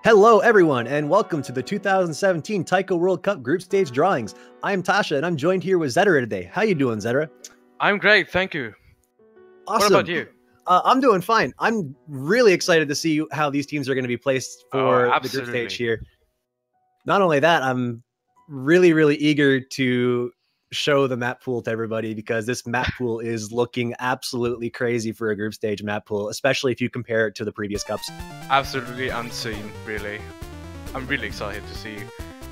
Hello, everyone, and welcome to the 2017 Taiko World Cup Group Stage Drawings. I'm Tasha, and I'm joined here with Zedra today. How you doing, Zedra? I'm great, thank you. Awesome. What about you? I'm doing fine. I'm really excited to see how these teams are going to be placed for the group stage here. Not only that, I'm really eager to show the map pool to everybody because this map pool is looking absolutely crazy for a group stage map pool, especially if you compare it to the previous cups. Absolutely unseen, really. I'm really excited to see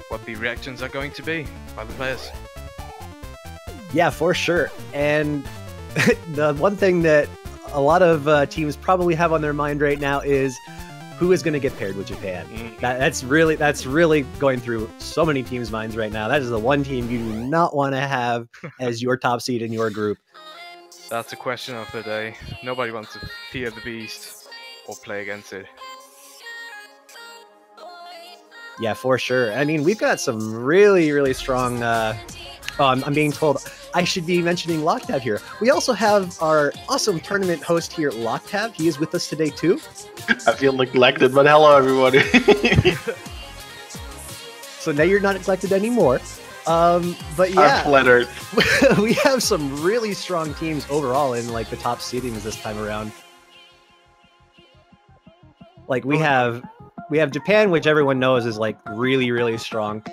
what the reactions are going to be by the players. Yeah, for sure. And the one thing that a lot of teams probably have on their mind right now is who is going to get paired with Japan. That's really going through so many teams' minds right now. That is the one team you do not want to have as your top seed in your group. That's the question of the day. Nobody wants to fear the beast or play against it. Yeah, for sure. I mean, we've got some really strong... I'm being told I should be mentioning Locktab here. We also have our awesome tournament host here, Locktab. He is with us today too. I feel neglected, but hello everybody. So now you're not neglected anymore. But yeah, I'm flattered. We have some really strong teams overall in like the top seedings this time around. Like we have Japan, which everyone knows is like really strong.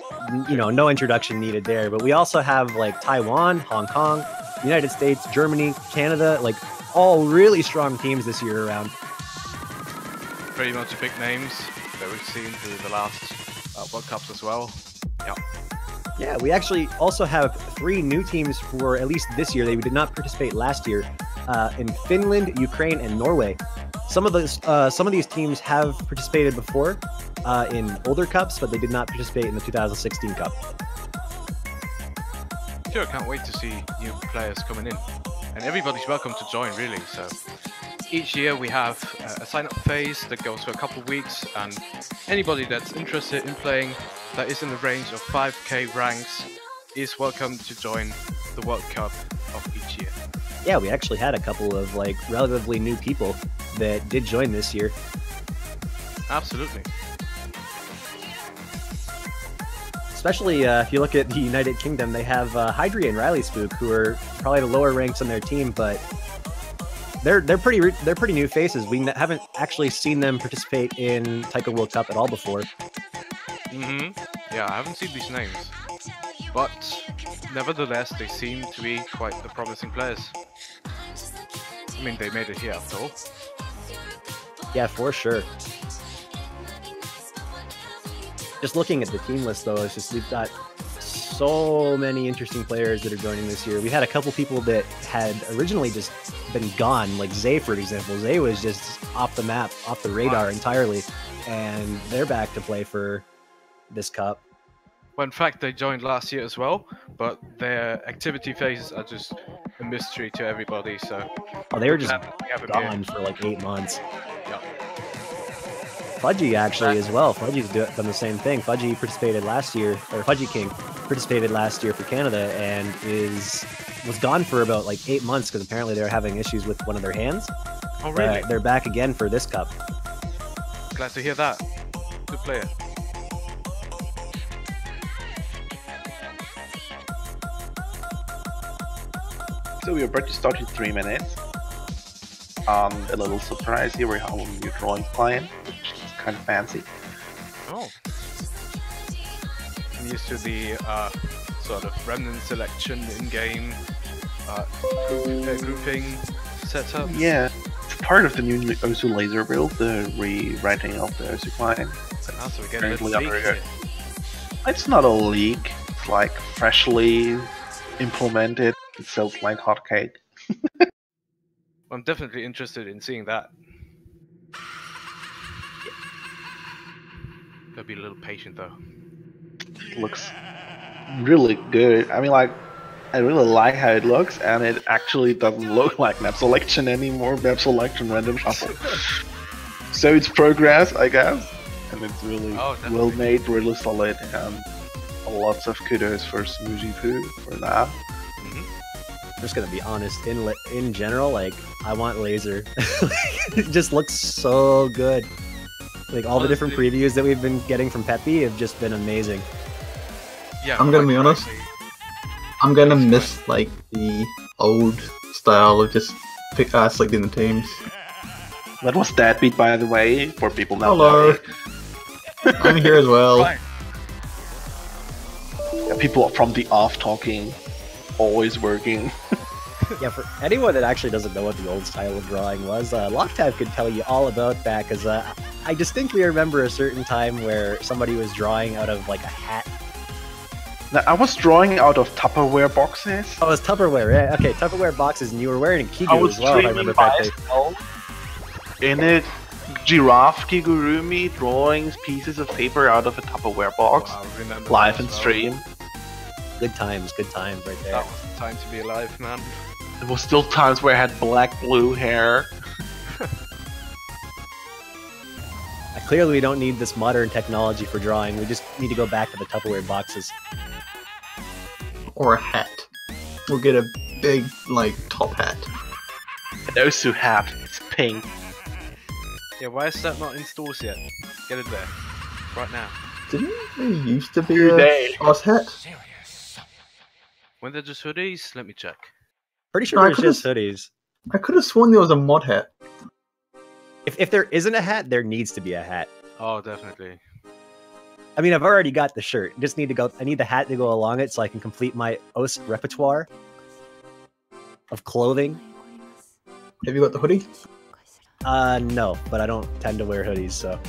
You know, no introduction needed there. But we also have like Taiwan, Hong Kong, United States, Germany, Canada, like all really strong teams this year around. Pretty much the big names that we've seen through the last World Cups as well. Yeah. Yeah, we actually also have 3 new teams for at least this year. They did not participate last year in Finland, Ukraine, and Norway. Some of these teams have participated before in older cups, but they did not participate in the 2016 Cup. Sure, can't wait to see new players coming in, and everybody's welcome to join, really. So each year we have a sign-up phase that goes for a couple of weeks, and anybody that's interested in playing that is in the range of 5k ranks is welcome to join the World Cup of each year. Yeah, we actually had a couple of like relatively new people that did join this year. Absolutely. Especially if you look at the United Kingdom, they have Hydri and Riley Spook, who are probably the lower ranks on their team, but they're pretty new faces. We haven't actually seen them participate in Taiko World Cup at all before. Yeah, I haven't seen these names, but nevertheless, they seem to be quite the promising players. I mean, they made it here after all. Yeah, for sure. Just looking at the team list, though, it's just we've got so many interesting players that are joining this year. We had a couple people that had originally just been gone, like Zay, for example. Zay was just off the map, off the radar entirely, and they're back to play for this cup. Well, in fact, they joined last year as well, but their activity phases are just a mystery to everybody. So, they were just gone for like 8 months. Yeah. Fudgy actually as well. Fudgy's done the same thing. Fudgy participated last year, or Fudgy King participated last year for Canada and was gone for about like 8 months because apparently they were having issues with one of their hands. Oh, really? They're back again for this cup. Glad to hear that. Good player. So we are about to start in 3 minutes. A little surprise here, we have a new drawing client, which is kind of fancy. Oh. I'm used to the sort of remnant selection in-game grouping setup. Yeah, it's part of the new Osu laser build, the rewriting of the Osu client. So we get a little leak here. It's not a leak, it's like freshly implemented. It sells like hotcake. I'm definitely interested in seeing that. Gotta be a little patient though. It looks really good. I mean, like, I really like how it looks, and it actually doesn't look like map selection anymore. Map selection random shuffle. So it's progress, I guess, and it's really well made, really solid, and lots of kudos for Smoozy Poo for that. I'm just gonna be honest. In general, like I want laser. It just looks so good. Like all the different previews that we've been getting from Peppy have just been amazing. Yeah, I'm gonna be honest. I'm gonna miss like the old style of just selecting the teams. That was Deadbeat, by the way, for people not Hello. knowing. I'm here as well. Right. Yeah, people from the off talking, always working. Yeah, for anyone that actually doesn't know what the old style of drawing was, Loctave could tell you all about that, because I distinctly remember a certain time where somebody was drawing out of like a hat. Now, I was drawing out of Tupperware boxes. Oh, it was Tupperware, yeah. Okay, Tupperware boxes, and you were wearing a Kigu as well, if I remember correctly. In it, giraffe kigurumi drawings, pieces of paper out of a Tupperware box, Wow, I remember live that and as well. stream. Good times right there. That was the time to be alive, man. There was still times where I had black-blue hair. Clearly, we don't need this modern technology for drawing. We just need to go back to the Tupperware boxes. Or a hat. We'll get a big, like, top hat. And also hat, it's pink. Yeah, why is that not in stores yet? Get it there. Right now. Didn't there used to be Today. a Oz hat? When they're just hoodies, let me check. Pretty sure No, I it's just could've- hoodies. I could have sworn there was a mod hat. If there isn't a hat, there needs to be a hat. Oh, definitely. I mean, I've already got the shirt. Just need to go. I need the hat to go along it so I can complete my OS repertoire of clothing. Have you got the hoodie? No, but I don't tend to wear hoodies, so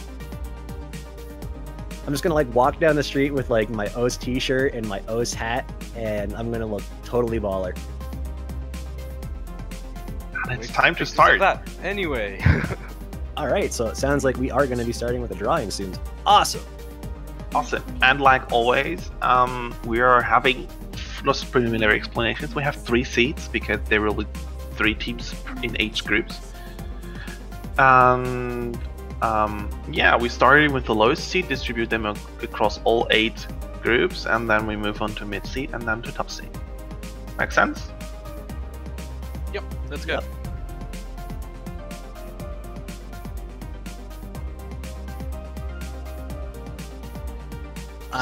I'm just gonna like walk down the street with like my OS t-shirt and my OS hat, and I'm gonna look totally baller. And it's time to start. That. Anyway. All right, so it sounds like we are gonna be starting with a drawing soon. Awesome. Awesome. And like always, we are having just preliminary explanations. We have 3 seats because there will be 3 teams in each groups. And yeah, we started with the lowest seed, distribute them across all 8 groups, and then we move on to mid seed and then to top seed. Make sense? Yep, that's good.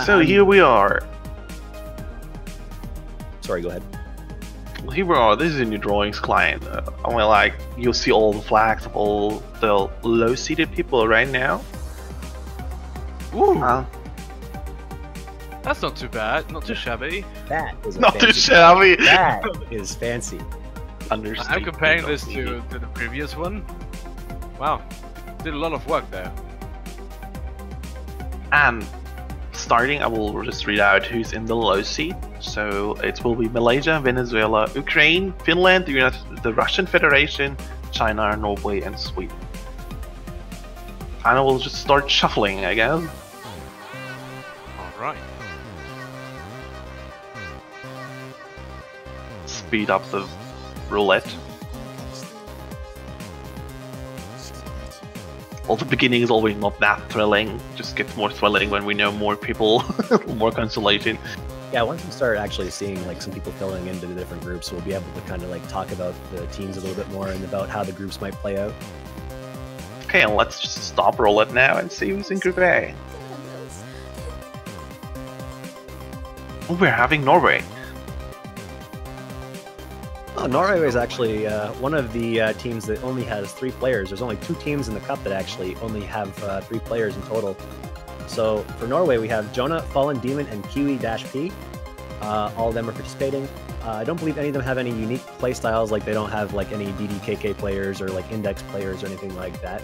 So here we are. Sorry, go ahead. Here we are. This is a new drawings client. I mean, like, you'll see all the flags of all the low-seeded people right now. Ooh, that's not too bad. Not too shabby. That is a not too fancy shabby. That is fancy. I'm comparing this to the previous one. Wow, did a lot of work there. And starting, I will just read out who's in the low seed. So it will be Malaysia, Venezuela, Ukraine, Finland, the Russian Federation, China, Norway, and Sweden. And I will just start shuffling, I guess. Alright. Speed up the roulette. Well, the beginning is always not that thrilling. Just gets more thrilling when we know more people, more consolation. Yeah, once we start actually seeing like some people filling into the different groups, we'll be able to kind of like talk about the teams a little bit more and about how the groups might play out. Okay, and let's just stop roulette now and see who's in Group A. Oh, we're having Norway. Oh, Norway is actually one of the teams that only has 3 players. There's only 2 teams in the cup that actually only have 3 players in total. So for Norway, we have Jonah, Fallen Demon, and Kiwi-P. All of them are participating. I don't believe any of them have any unique playstyles, like they don't have like any DDKK players or like index players or anything like that.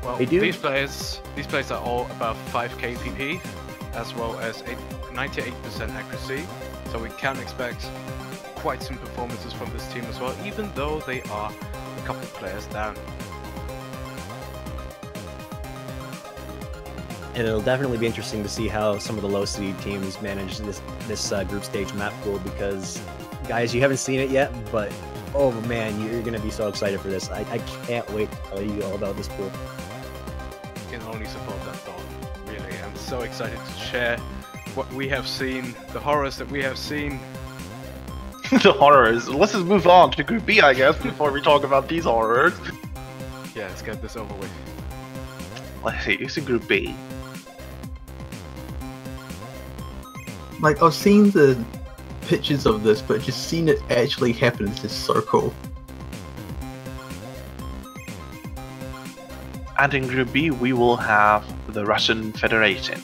Well, They do. these players are all above 5k PP, as well as 98% accuracy. So we can expect quite some performances from this team as well, even though they are a couple players down. And it'll definitely be interesting to see how some of the low seed teams manage this group stage map pool, because guys, you haven't seen it yet, but oh man, you're gonna be so excited for this. I can't wait to tell you all about this pool. Can only support that thought, really. I'm so excited to share what we have seen, the horrors that we have seen. The horrors. Let's just move on to Group B, I guess, before we talk about these horrors. Yeah, let's get this over with. Let's see, it's a Group B. Like, I've seen the pictures of this, but just seen it actually happen is just so cool. And in Group B, we will have the Russian Federation.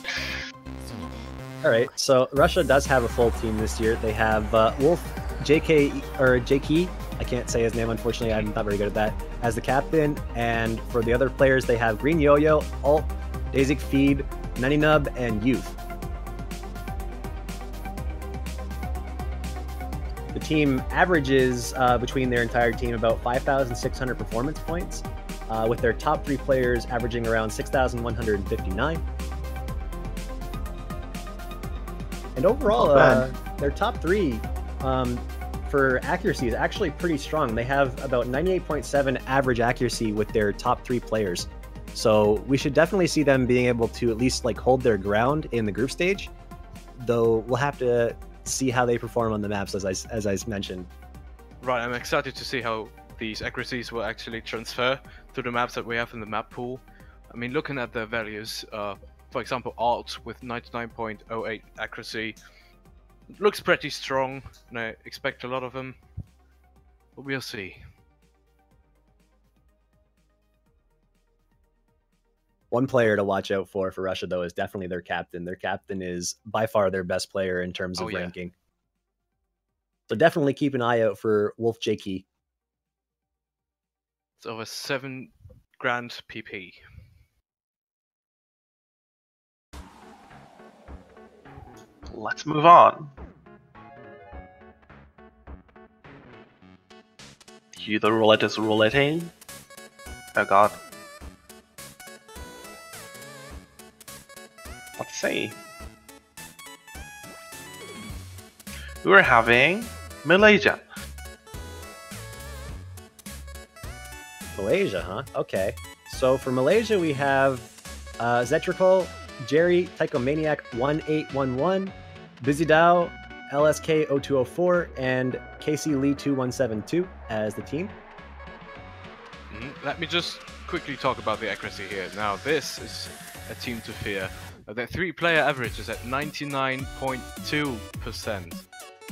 All right, so Russia does have a full team this year. They have Wolf JK. I can't say his name, unfortunately. I'm not very good at that. As the captain, and for the other players, they have Green Yo-Yo, Alt, Daisy Feed, Naninub, and Youth. The team averages between their entire team about 5,600 performance points, with their top 3 players averaging around 6,159. And overall, their top 3 for accuracy is actually pretty strong. They have about 98.7 average accuracy with their top 3 players. So we should definitely see them being able to at least like hold their ground in the group stage, though we'll have to see how they perform on the maps as I mentioned. Right, I'm excited to see how these accuracies will actually transfer to the maps that we have in the map pool. I mean, looking at their values, for example, Alt with 99.08 accuracy looks pretty strong, and I expect a lot of them, but we'll see. One player to watch out for Russia, though, is definitely their captain. Their captain is by far their best player in terms of ranking. So definitely keep an eye out for Wolf JK. It's over 7 grand PP. Let's move on. Cue the roulette is rouletting. Oh god. Let's see. We're having Malaysia. Malaysia, huh? Okay. So for Malaysia, we have Zetrical, Jerry, Taiko Maniac 1811, Busy Dao, LSK 0204, and Casey Lee 2172 as the team. Let me just quickly talk about the accuracy here. Now, this is a team to fear. Their 3-player average is at 99.2%.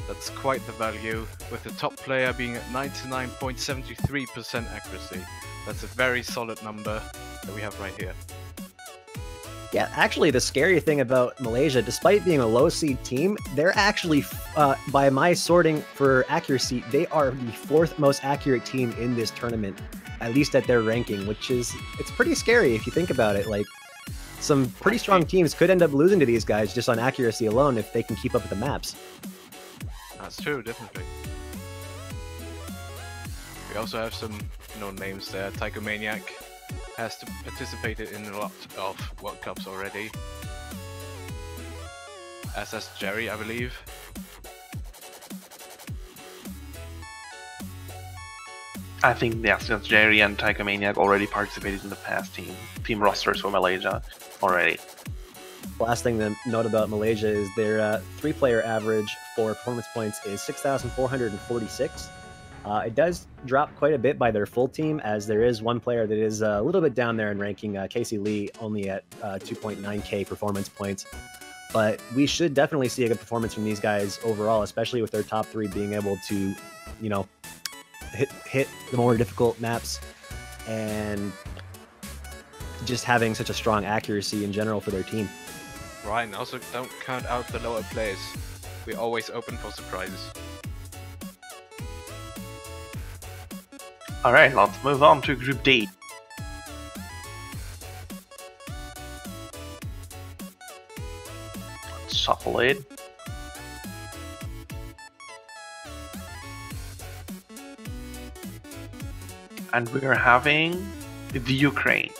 That's quite the value, with the top player being at 99.73% accuracy. That's a very solid number that we have right here. Yeah, actually, the scary thing about Malaysia, despite being a low seed team, they're actually, by my sorting for accuracy, they are the 4th most accurate team in this tournament, at least at their ranking, which is, it's pretty scary if you think about it. Like, some pretty strong teams could end up losing to these guys just on accuracy alone if they can keep up with the maps. That's true, definitely. We also have some known names there. Taiko Maniac has participated in a lot of World Cups already. As has Jerry, I believe. I think yes, Jerry and Taiko Maniac already participated in the past team rosters for Malaysia already. Last thing to note about Malaysia is their 3-player average for performance points is 6,446. It does drop quite a bit by their full team, as there is one player that is a little bit down there in ranking, Casey Lee, only at 2.9k performance points. But we should definitely see a good performance from these guys overall, especially with their top 3 being able to, you know, hit the more difficult maps and just having such a strong accuracy in general for their team. Right, and also don't count out the lower players. We're always open for surprises. Alright, let's move on to Group D. Let's shuffle it. And we're having the Ukraine.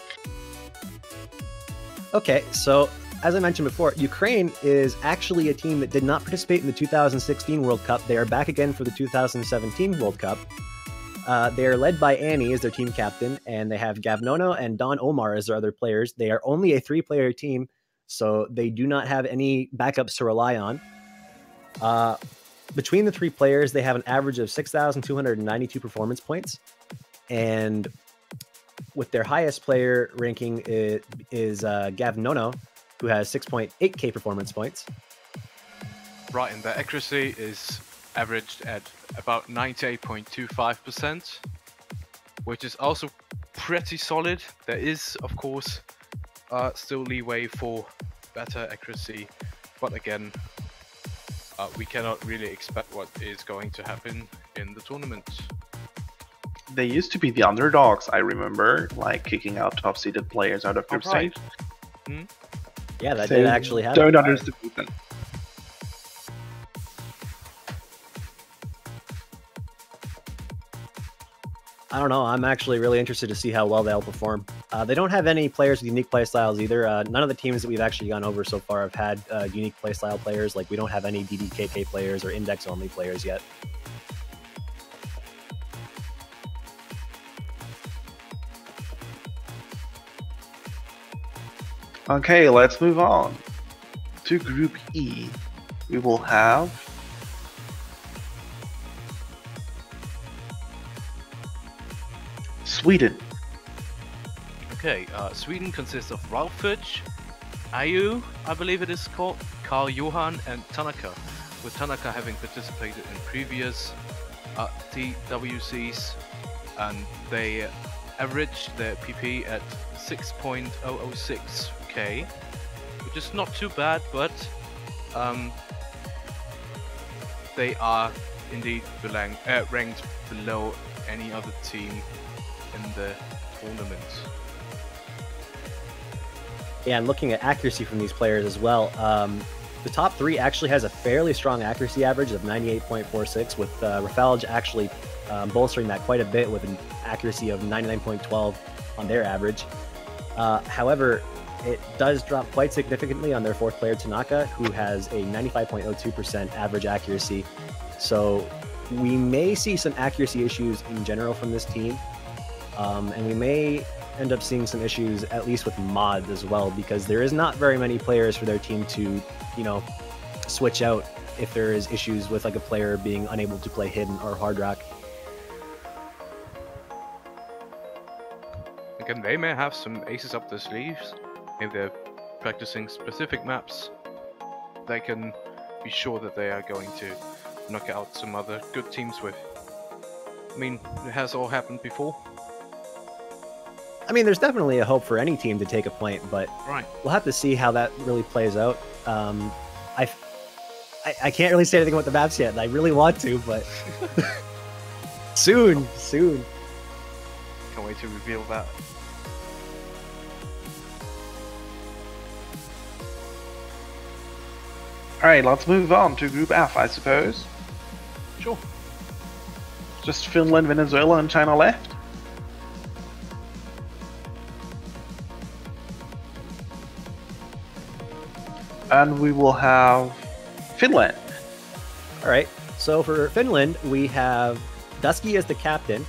Okay, so as I mentioned before, Ukraine is actually a team that did not participate in the 2016 World Cup. They are back again for the 2017 World Cup. They are led by Annie as their team captain, and they have Gavnono and Don Omar as their other players. They are only a 3-player team, so they do not have any backups to rely on. Between the 3 players, they have an average of 6,292 performance points. And with their highest player ranking is Gav Nono, who has 6.8k performance points. Right, and their accuracy is averaged at about 98.25%, which is also pretty solid. There is, of course, still leeway for better accuracy, but again, we cannot really expect what is going to happen in the tournament. They used to be the underdogs, I remember, like kicking out top-seeded players out of group stage. Yeah, that So did actually happen. Don't underestimate them. I don't know. I'm actually really interested to see how well they'll perform. They don't have any players with unique playstyles either. None of the teams that we've actually gone over so far have had unique playstyle players. Like, we don't have any DDKK players or index-only players yet. Okay, let's move on to Group E. We will have Sweden. Okay, Sweden consists of Ralfich, Ayu, I believe it is called, Karl Johan, and Tanaka, with Tanaka having participated in previous TWCs, and they averaged their PP at 6.006k, which is not too bad, but they are indeed ranked below any other team in the tournament. Yeah, and looking at accuracy from these players as well, the top three actually has a fairly strong accuracy average of 98.46, with Rafalj actually bolstering that quite a bit with an accuracy of 99.12 on their average. However, it does drop quite significantly on their fourth player, Tanaka, who has a 95.02% average accuracy. So we may see some accuracy issues in general from this team, and we may end up seeing some issues, at least with mods as well, because there is not very many players for their team to, you know, switch out if there is issues with like a player being unable to play hidden or hard rock. Again, they may have some aces up their sleeves. If they're practicing specific maps, they can be sure that they are going to knock out some other good teams with. I mean, it has all happened before. I mean, there's definitely a hope for any team to take a point, but Right. we'll have to see how that really plays out. I can't really say anything about the maps yet, and I really want to, but soon. Can't wait to reveal that. Alright, let's move on to Group F, I suppose. Sure. Just Finland, Venezuela, and China left. And we will have Finland. All right, so for Finland, we have Dusky as the captain,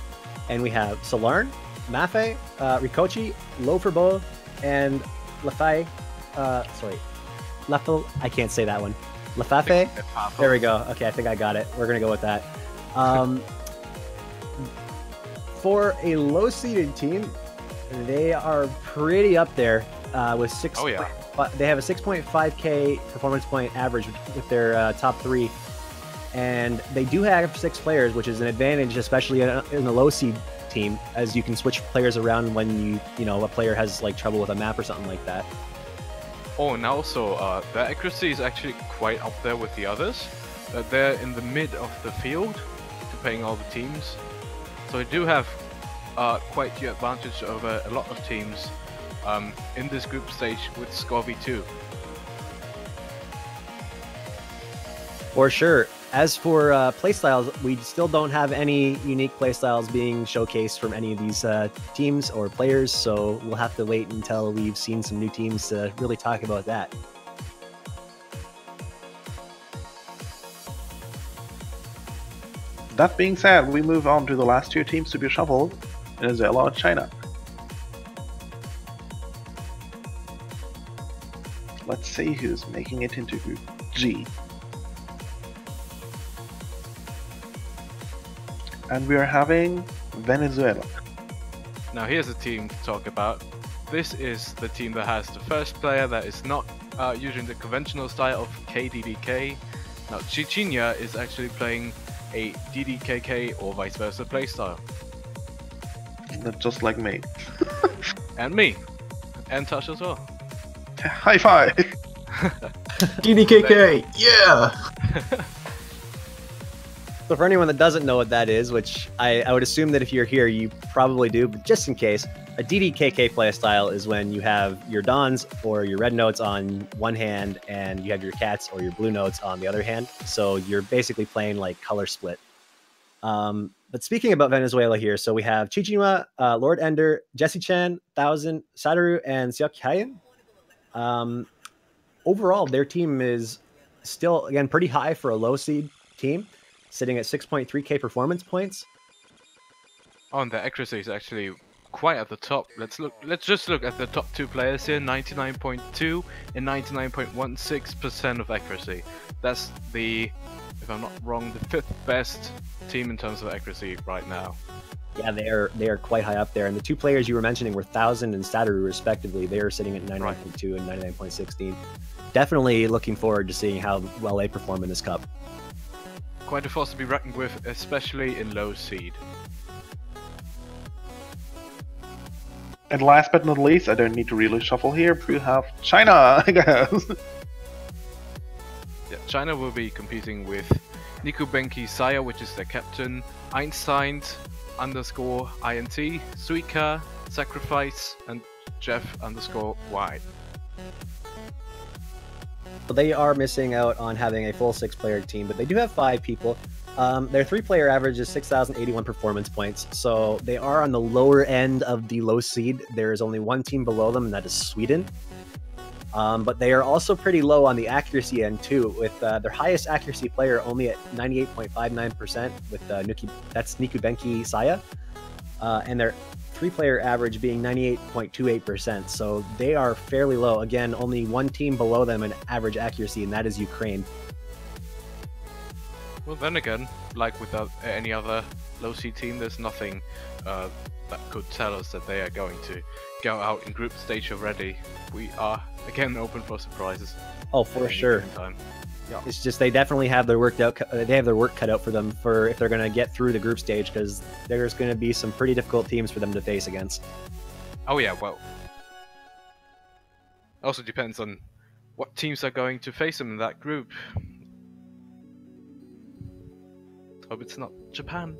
and we have Solarn, Mafe, Rikochi, Loferbo, and Lafay. Lefel. I can't say that one. Lafafe. There we go. Okay, I think I got it. We're gonna go with that. For a low-seeded team, they are pretty up there with 6. Oh yeah. They have a 6.5k performance point average with their top three, and they do have 6 players, which is an advantage, especially in a low seed team, as you can switch players around when you know a player has like trouble with a map or something like that. Oh, and also, their accuracy is actually quite up there with the others. They're in the mid of the field, comparing all the teams. So they do have quite the advantage over a lot of teams in this group stage with Scovy too. For sure. As for playstyles, we still don't have any unique playstyles being showcased from any of these teams or players, so we'll have to wait until we've seen some new teams to really talk about that. That being said, we move on to the last 2 teams to be shuffled, Venezuela and China. Let's see who's making it into Group G. And we are having Venezuela. Now here's a team to talk about. This is the team that has the first player that is not using the conventional style of KDDK. Now Chichinya is actually playing a DDKK or vice versa playstyle. Just like me. And me. And Tosh as well. High five! DDKK, yeah! So for anyone that doesn't know what that is, which I would assume that if you're here, you probably do, but just in case, a DDKK playstyle is when you have your Dons or your red notes on one hand and you have your cats or your blue notes on the other hand. So you're basically playing like color split. But speaking about Venezuela here, so we have Chichima, Lord Ender, Jesse Chan, Thousand, Sadaru, and Seok Hyen. Overall, their team is still, again, pretty high for a low seed team, sitting at 6.3k performance points. Oh, and the accuracy is actually quite at the top. Let's just look at the top two players here, 99.2 and 99.16% of accuracy. That's the, if I'm not wrong, the 5th best team in terms of accuracy right now. Yeah, they are quite high up there. And the two players you were mentioning were Thousand and Sadaru respectively. They are sitting at 99.2 and 99.16. Definitely looking forward to seeing how well they perform in this cup. Quite a force to be reckoned with, especially in low seed. And last but not least, I don't need to really shuffle here, we have China, I guess. Yeah, China will be competing with Nikubenki Saya, which is their captain, Einstein underscore INT, Suika, Sacrifice, and Jeff underscore Y. So they are missing out on having a full 6-player team, but they do have 5 people. Their 3-player average is 6,081 performance points, so they are on the lower end of the low seed. There is only one team below them, and that is Sweden. But they are also pretty low on the accuracy end too, with their highest accuracy player only at 98.59% with that's Nikubenki Saya, and their 3-player average being 98.28%. So they are fairly low. Again, only one team below them in average accuracy, and that is Ukraine. Well, then again, like with any other low seed team, there's nothing that could tell us that they are going to go out in group stage already. We are again open for surprises. Oh, for sure. Yeah. It's just they definitely have their work cut out for them for if they're going to get through the group stage, because there's going to be some pretty difficult teams for them to face against. Oh yeah, well, also depends on what teams are going to face them in that group. Hope it's not Japan.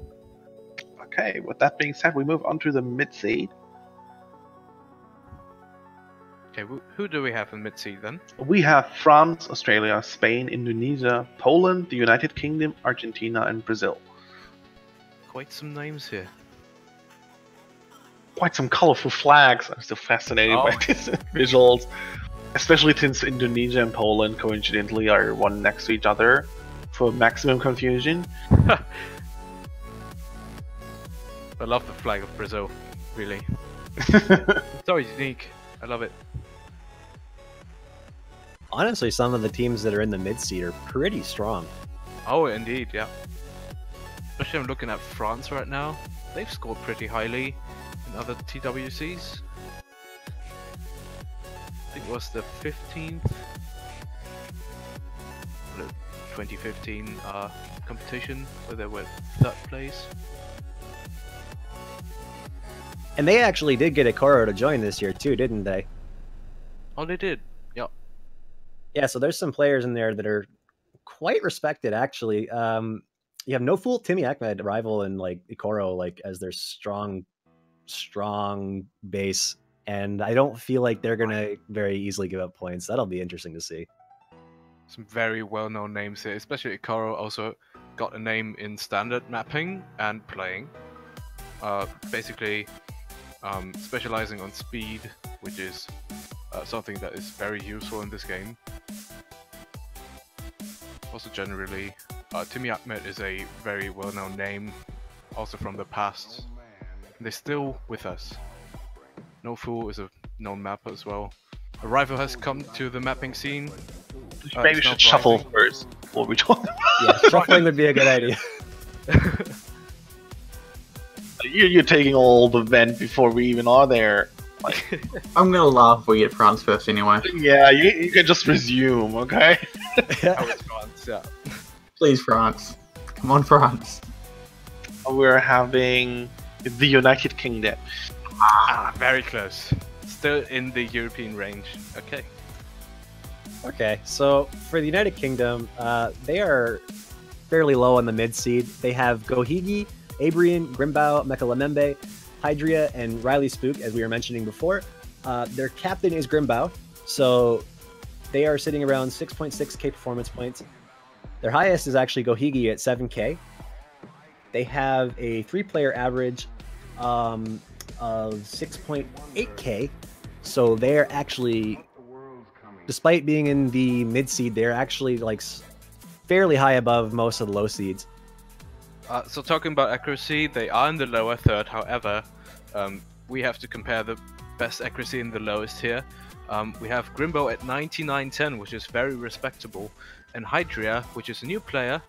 Okay, with that being said, we move on to the mid-seed. Okay, who do we have in mid-seed then? We have France, Australia, Spain, Indonesia, Poland, the United Kingdom, Argentina, and Brazil. Quite some names here. Quite some colorful flags. I'm still fascinated by these visuals. Especially since Indonesia and Poland coincidentally are one next to each other for maximum confusion. I love the flag of Brazil, really. It's so unique. I love it. Honestly, some of the teams that are in the mid-seed are pretty strong. Oh, indeed, yeah. Especially I'm looking at France right now. They've scored pretty highly in other TWCs. I think it was the 15th, the 2015 competition where they were 3rd place. And they actually did get Ikoro to join this year too, didn't they? Oh, they did. Yep. Yeah, so there's some players in there that are quite respected, actually. You have No Fool, Timmy Ahmed, rival, and like Ikoro, like as their strong base, and I don't feel like they're gonna very easily give up points. That'll be interesting to see. Some very well-known names here, especially Ikoro also got a name in standard mapping and playing. Basically, specializing on speed, which is something that is very useful in this game. Also generally, Timmy Ahmed is a very well-known name, also from the past. They're still with us. No Fool is a known mapper as well. A rival has come to the mapping scene. Maybe we should shuffle first before we talk. Yeah, shuffling would be a good idea. You're taking all the vent before we even are there. Like, I'm gonna laugh if we get France first anyway. yeah, you can just resume, okay? Oh, it's France, yeah. Please, France. Come on, France. We're having the United Kingdom. Ah, very close. Still in the European range. Okay. Okay, so for the United Kingdom, they are fairly low on the mid seed. They have Gohigi, Abrian, Grimbao, Mekalamembe, Hydria, and Riley Spook, as we were mentioning before. Their captain is Grimbao, so they are sitting around 6.6k performance points. Their highest is actually Gohigi at 7k. They have a 3-player average of 6.8k, so they're actually, despite being in the mid seed, they're actually like fairly high above most of the low seeds. So talking about accuracy, they are in the lower third. However, we have to compare the best accuracy in the lowest here. We have Grimbo at 99.10, which is very respectable, and Hydria, which is a new player,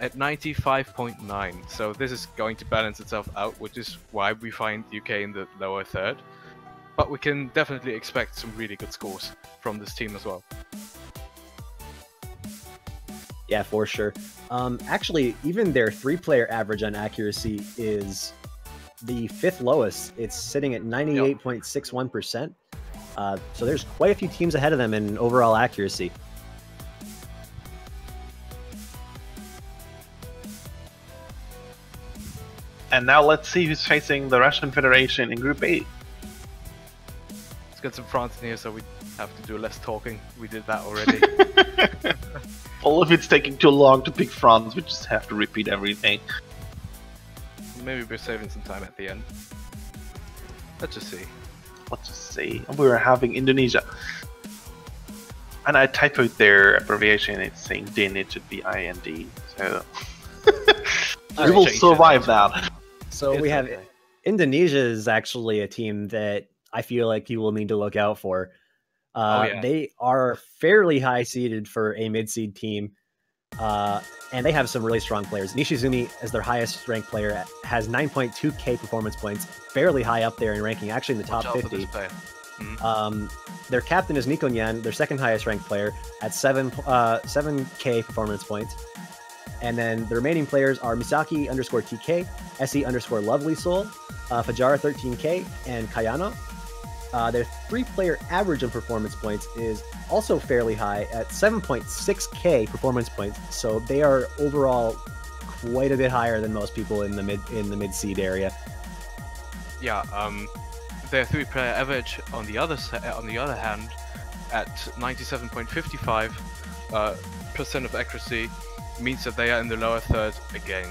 at 95.9. So this is going to balance itself out, which is why we find UK in the lower third. But we can definitely expect some really good scores from this team as well. Yeah, for sure. Actually, even their 3-player average on accuracy is the 5th lowest. It's sitting at 98.61%. So there's quite a few teams ahead of them in overall accuracy. And now let's see who's facing the Russian Federation in Group A. Let's get some France in here so we have to do less talking. We did that already. Well, if it's taking too long to pick France, we just have to repeat everything. Maybe we're saving some time at the end. Let's just see. Let's just see. We're having Indonesia. And I typoed their abbreviation, it's saying DIN, it should be IND. So we will survive that. So we have Indonesia is actually a team that I feel like you will need to look out for. They are fairly high seeded for a mid-seed team, and they have some really strong players. Nishizumi, as their highest ranked player, has 9.2k performance points, fairly high up there in ranking, actually in the top 50. Their captain is Nico Nyan, their second highest ranked player, at 7k performance points. And then the remaining players are Misaki_TK, SE_Lovely Soul, Fajar 13k, and Kayano. Their 3-player average on performance points is also fairly high at 7.6k performance points. So they are overall quite a bit higher than most people in the mid seed area. Yeah, their 3-player average on the other hand, at 97.55% of accuracy, means that they are in the lower third again.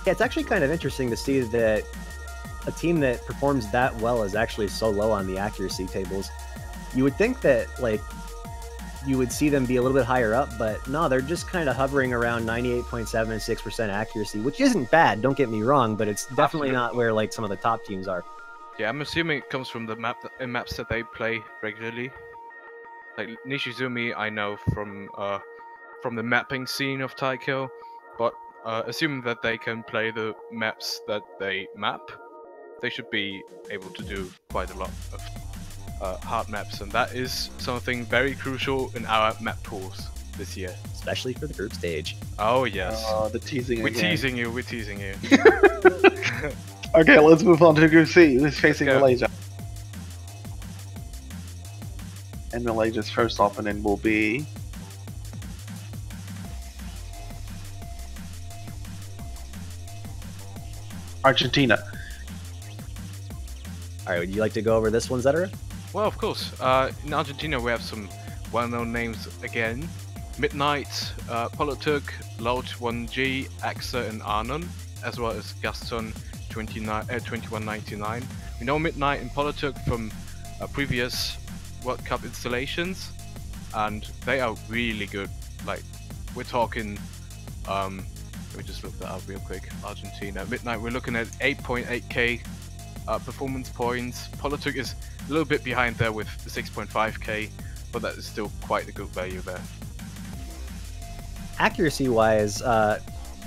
Yeah, it's actually kind of interesting to see that a team that performs that well is actually so low on the accuracy tables. You would think that, like, you would see them be a little bit higher up, but no, they're just kind of hovering around 98.76% accuracy, which isn't bad, don't get me wrong, but it's definitely not where, like, some of the top teams are. Yeah, I'm assuming it comes from the maps that they play regularly. Like Nishizumi, I know from the mapping scene of Taiko, but assuming that they can play the maps that they map, they should be able to do quite a lot of hard maps, and that is something very crucial in our map pools this year. Especially for the group stage. Oh yes. The teasing We're again. teasing you, we're teasing you. Okay, let's move on to Group C, who's facing Malaysia. And Malaysia's first opponent will be... Argentina. Alright, would you like to go over this one, Zetera? Well, of course. In Argentina we have some well-known names again. Midnight, Polituk, Loud 1G, Axa and Arnon, as well as Gaston 2199. We know Midnight and Polituk from previous World Cup installations, and they are really good. Like, we're talking, let me just look that up real quick. Argentina, Midnight, we're looking at 8.8k performance points. Polituk is a little bit behind there with 6.5k, but that is still quite a good value there. accuracy-wise, a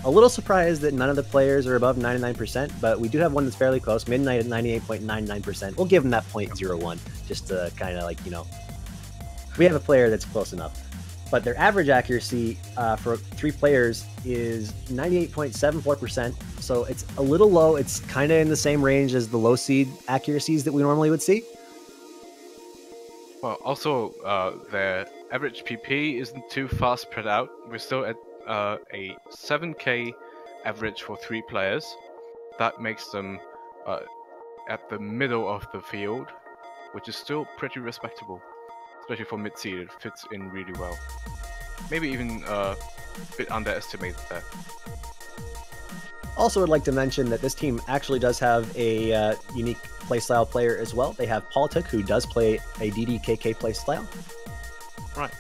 little surprised that none of the players are above 99%, but we do have one that's fairly close. Midnight at 98.99%. We'll give him that 0.01, just to kind of like, you know, we have a player that's close enough. But their average accuracy for 3 players is 98.74%, so it's a little low. It's kind of in the same range as the low seed accuracies that we normally would see. Well, also, their average PP isn't too far spread out. We're still at a 7k average for 3 players. That makes them at the middle of the field, which is still pretty respectable, especially for mid-seed. It fits in really well. Maybe even a bit underestimated there. Also, would like to mention that this team actually does have a unique playstyle player as well. They have Politic, who does play a DDKK playstyle. Right.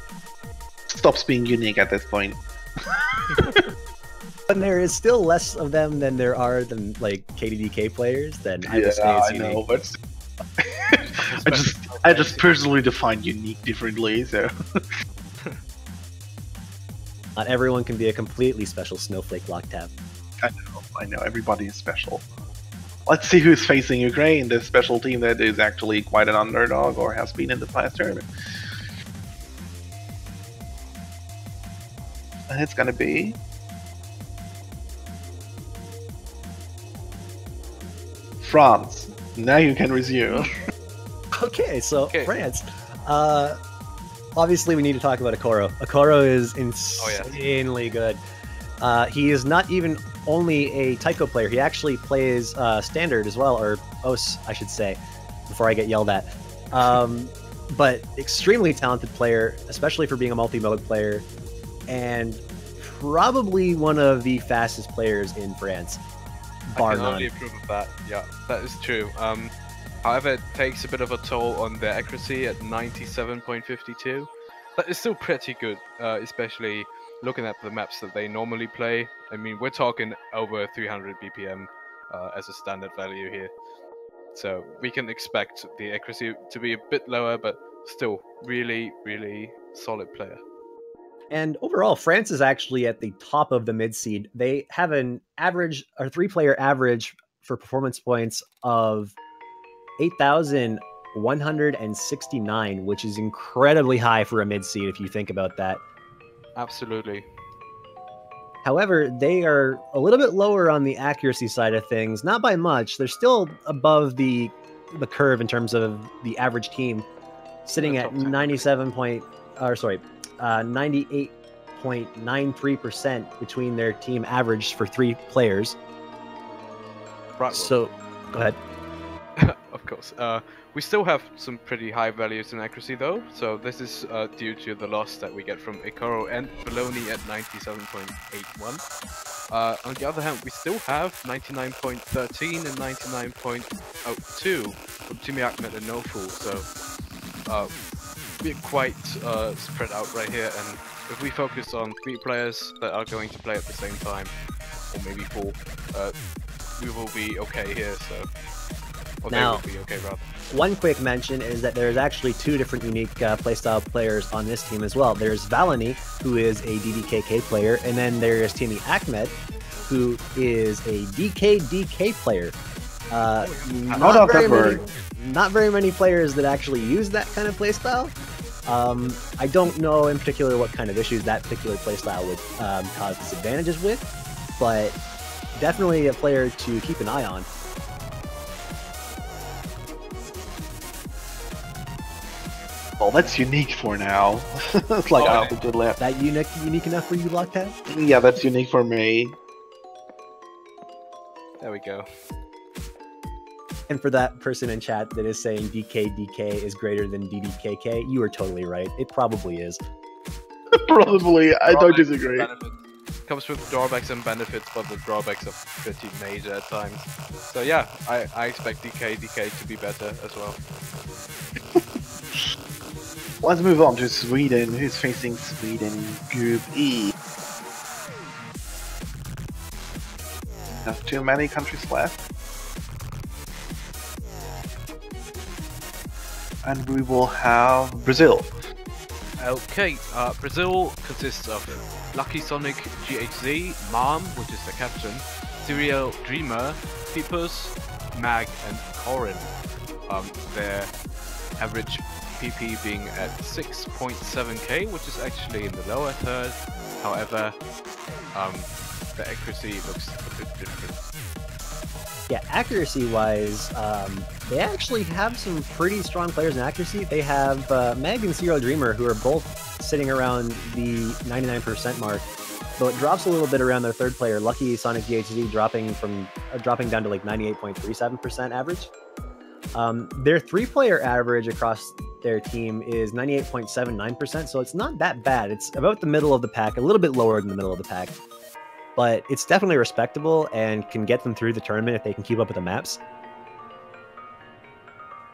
Stops being unique at this point. But there is still less of them than there are than like KDDK players. Then I would say it's unique. Know, but I just personally define unique differently. So not everyone can be a completely special snowflake lock tab. I know, everybody is special. Let's see who's facing Ukraine, this special team that is actually quite an underdog or has been in the past tournament. And it's gonna be France. Now you can resume. Okay, so France. Obviously, we need to talk about Okoro. Okoro is insanely good. He is not even only a taiko player. He actually plays standard as well, or OS, I should say, before I get yelled at. But extremely talented player, especially for being a multi-mode player, and probably one of the fastest players in France, bar none. I can only approve of that. Yeah, that is true. However, it takes a bit of a toll on their accuracy at 97.52, but it's still pretty good, especially looking at the maps that they normally play. I mean, we're talking over 300 BPM as a standard value here. So we can expect the accuracy to be a bit lower, but still really, really solid player. And overall, France is actually at the top of the mid-seed. They have an average, or 3-player average for performance points of 8,169, which is incredibly high for a mid-seed if you think about that. Absolutely. However, they are a little bit lower on the accuracy side of things, not by much. They're still above the curve in terms of the average team, sitting at 98.93% between their team average for 3 players. Right. So, go ahead. Of course. We still have some pretty high values in accuracy though, so this is due to the loss that we get from Okoro and Baloney at 97.81. On the other hand, we still have 99.13 and 99.02 from Timmy Ahmed and Noful, so we're quite spread out right here, and if we focus on 3 players that are going to play at the same time, or maybe 4, we will be okay here, so... Or now, they will be okay, rather. One quick mention is that there's actually 2 different unique playstyle players on this team as well. There's Valony, who is a DDKK player, and then there's Timmy Ahmed, who is a DKDK player. Not very many players that actually use that kind of playstyle. I don't know in particular what kind of issues that particular playstyle would cause disadvantages with, but definitely a player to keep an eye on. Well, that's unique for now. It's like opposite left. That unique enough for you, Locktab? Yeah, that's unique for me. There we go. And for that person in chat that is saying DKDK is greater than DDKK, you are totally right. It probably is. Probably. I don't disagree. Comes with drawbacks and benefits, but the drawbacks are pretty major at times. So yeah, I expect DK to be better as well. Let's move on to Sweden. Who's facing Sweden in Group E? Not too many countries left. And we will have Brazil. Okay, Brazil consists of Lucky Sonic GHZ, Mom, which is the captain, Serial Dreamer, Peepers, Mag, and Corin. Their average PP being at 6.7k, which is actually in the lower third. However, the accuracy looks a bit different. Yeah, accuracy-wise, they actually have some pretty strong players in accuracy. They have Meg and Serial Dreamer, who are both sitting around the 99% mark. Though it drops a little bit around their third player, Lucky Sonic GHZ, dropping down to like 98.37% average. Their three-player average across their team is 98.79%, so it's not that bad. It's about the middle of the pack, a little bit lower than the middle of the pack. But it's definitely respectable and can get them through the tournament if they can keep up with the maps.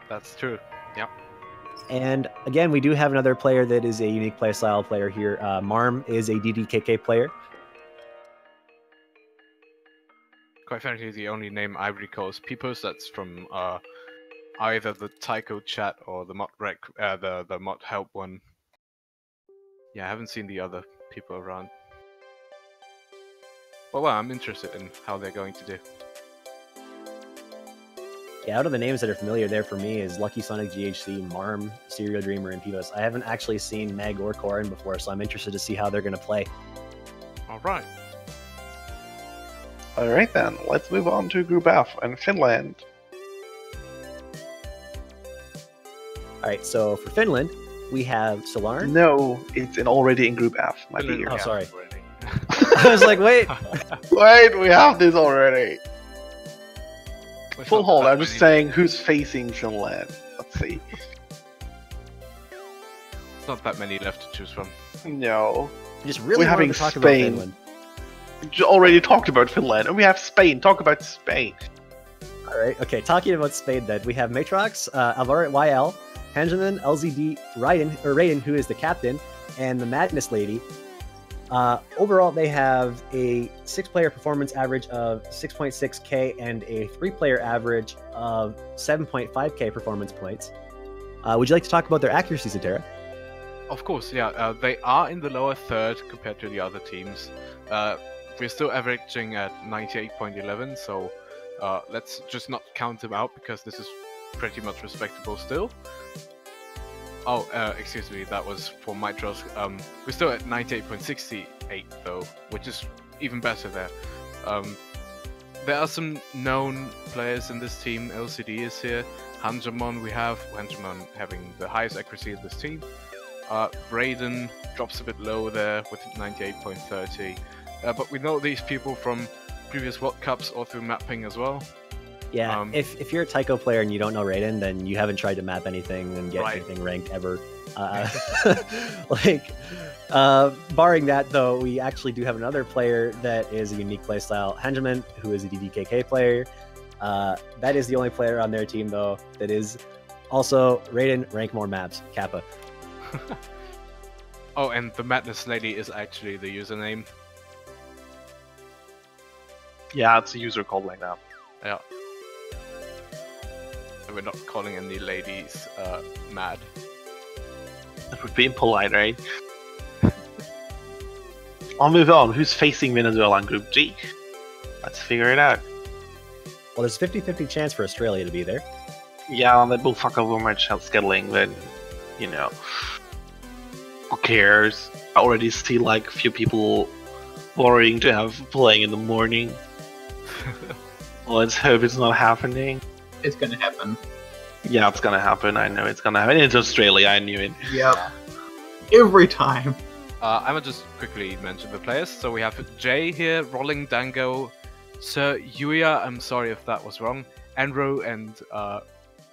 That's true. Yep. And again, we do have another player that is a unique playstyle player here. Marm is a DDKK player. Quite frankly, the only name I recall is Peepers. That's from either the Taiko chat or the mod rec, the mod help one. Yeah, I haven't seen the other people around. But well, I'm interested in how they're going to do. Yeah, out of the names that are familiar there for me is Lucky Sonic GHC, Marm, Serial Dreamer, and Pivos. I haven't actually seen Meg or Corin before, so I'm interested to see how they're going to play. Alright. Alright then, let's move on to Group F and Finland. Alright, so for Finland, we have Solarn. No, it's already in Group F, my dear. Oh, sorry. I was like, wait. Wait, we have this already. Which Full not hold, that I'm just many- saying who's facing Finland. Let's see. It's not that many left to choose from. No. Just really We're wanted having to talk Spain. about Finland. You already talked about Finland, and we have Spain. Talk about Spain. Alright, okay, talking about Spain then, we have Matrox, Alvaro YL, Hanjaman, LZD, Raiden, who is the captain, and the Madness Lady. Overall, they have a 6-player performance average of 6.6k and a 3-player average of 7.5k performance points. Would you like to talk about their accuracy, Zatera? Of course, yeah. They are in the lower third compared to the other teams. We're still averaging at 98.11, so let's just not count them out because this is pretty much respectable still. Oh, excuse me, that was for Mitros. We're still at 98.68 though, which is even better there. There are some known players in this team. LCD is here. Hanjamon we have. Hanjamon having the highest accuracy in this team. Raiden drops a bit low there with 98.30. But we know these people from previous World Cups or through mapping as well. Yeah, if you're a Taiko player and you don't know Raiden, then you haven't tried to map anything and get anything ranked ever. Barring that, though, we actually do have another player that is a unique playstyle, Hanjaman, who is a DDKK player. That is the only player on their team, though, that is also Raiden, rank more maps, Kappa. Oh, and the Madness Lady is actually the username. Yeah, it's a user called like that. Yeah. We're not calling any ladies mad. That would be impolite, right? I'll move on. Who's facing Venezuela in Group G? Let's figure it out. Well, there's 50-50 chance for Australia to be there. Yeah, that will fuck over my scheduling, but, you know, who cares? I already see, like, a few people worrying to have playing in the morning. Let's hope it's not happening. It's gonna happen. Yeah, it's gonna happen. I know it's gonna happen. It's Australia, I knew it. Yep. Every time. I'm gonna just quickly mention the players. So we have Jay here, Rolling Dango, Sir Yuya, I'm sorry if that was wrong, Andrew and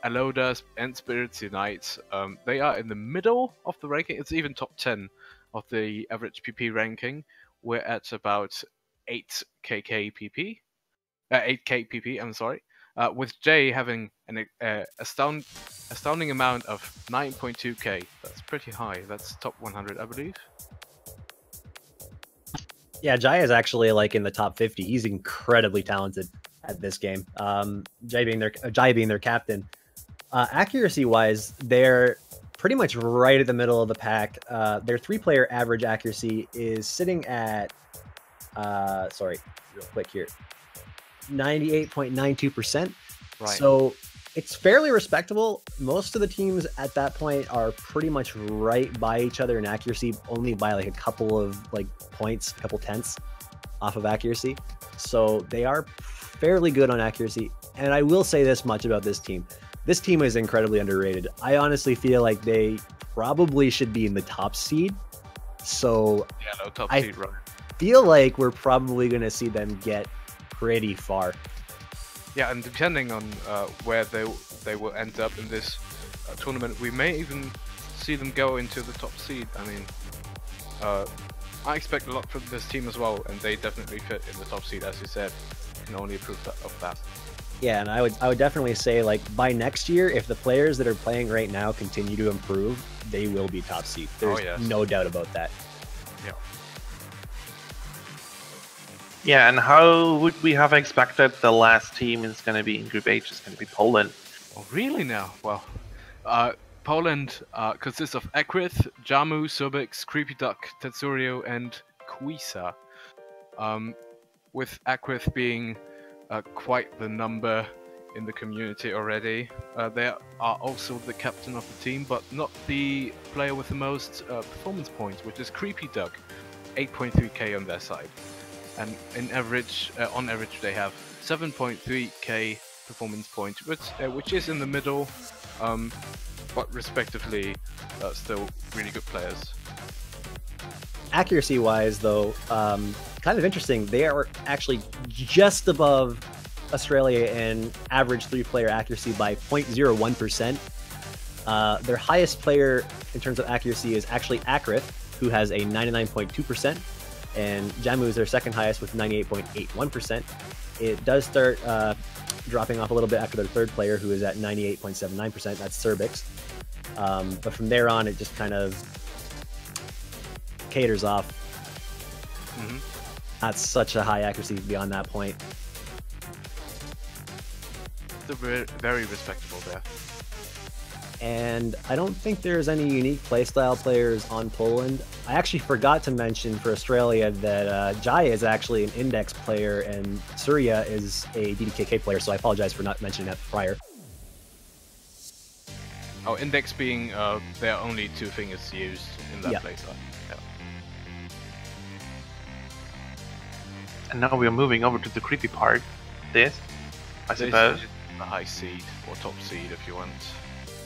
Aloda and Spirits Unite. They are in the middle of the ranking. It's even top 10 of the average PP ranking. We're at about 8k PP. 8k PP, I'm sorry. With Jay having an astounding amount of 9.2k. That's pretty high. That's top 100, I believe. Yeah, Jai is actually like in the top 50. He's incredibly talented at this game. Jai being their captain. Accuracy-wise, they're pretty much right at the middle of the pack. Their 3-player average accuracy is sitting at, sorry, real quick here, 98.92%. Right. So it's fairly respectable. Most of the teams at that point are pretty much right by each other in accuracy, only by like a couple of like points, a couple tenths off of accuracy. So they are fairly good on accuracy. And I will say this much about this team. This team is incredibly underrated. I honestly feel like they probably should be in the top seed. So yeah, no top seed, right? Feel like we're probably going to see them get pretty far. Yeah, and depending on where they will end up in this tournament, we may even see them go into the top seed. I mean, I expect a lot from this team as well, and they definitely fit in the top seed, as you said. Can only approve of that. Yeah, and I would definitely say, like, by next year, if the players that are playing right now continue to improve, they will be top seed. There's no doubt about that. Yeah. Yeah, and how would we have expected the last team is going to be in Group H is going to be Poland? Oh, really now? Well, Poland consists of Ekrith, Jamu, Subix, Creepy Duck, Tetsurio, and Kuisa. With Ekrith being quite the number in the community already. They are also the captain of the team, but not the player with the most performance points, which is Creepy Duck, 8.3k on their side. And in average, on average, they have 7.3k performance points, which is in the middle, but respectively, still really good players. Accuracy-wise, though, kind of interesting. They are actually just above Australia in average 3-player accuracy by 0.01%. Their highest player in terms of accuracy is actually Akrith, who has a 99.2%, and Jamu is their second highest with 98.81%. It does start dropping off a little bit after their third player, who is at 98.79%. That's Cerbix. But from there on, it just kind of caters off. Mm-hmm. Not such a high accuracy beyond that point. They're very respectable there. And I don't think there's any unique playstyle players on Poland. I actually forgot to mention for Australia that Jaya is actually an Index player and Surya is a DDKK player, so I apologize for not mentioning that prior. Oh, Index being their only 2 fingers used in that playstyle. Yeah. And now we are moving over to the creepy part. I suppose. The high seed, or top seed if you want.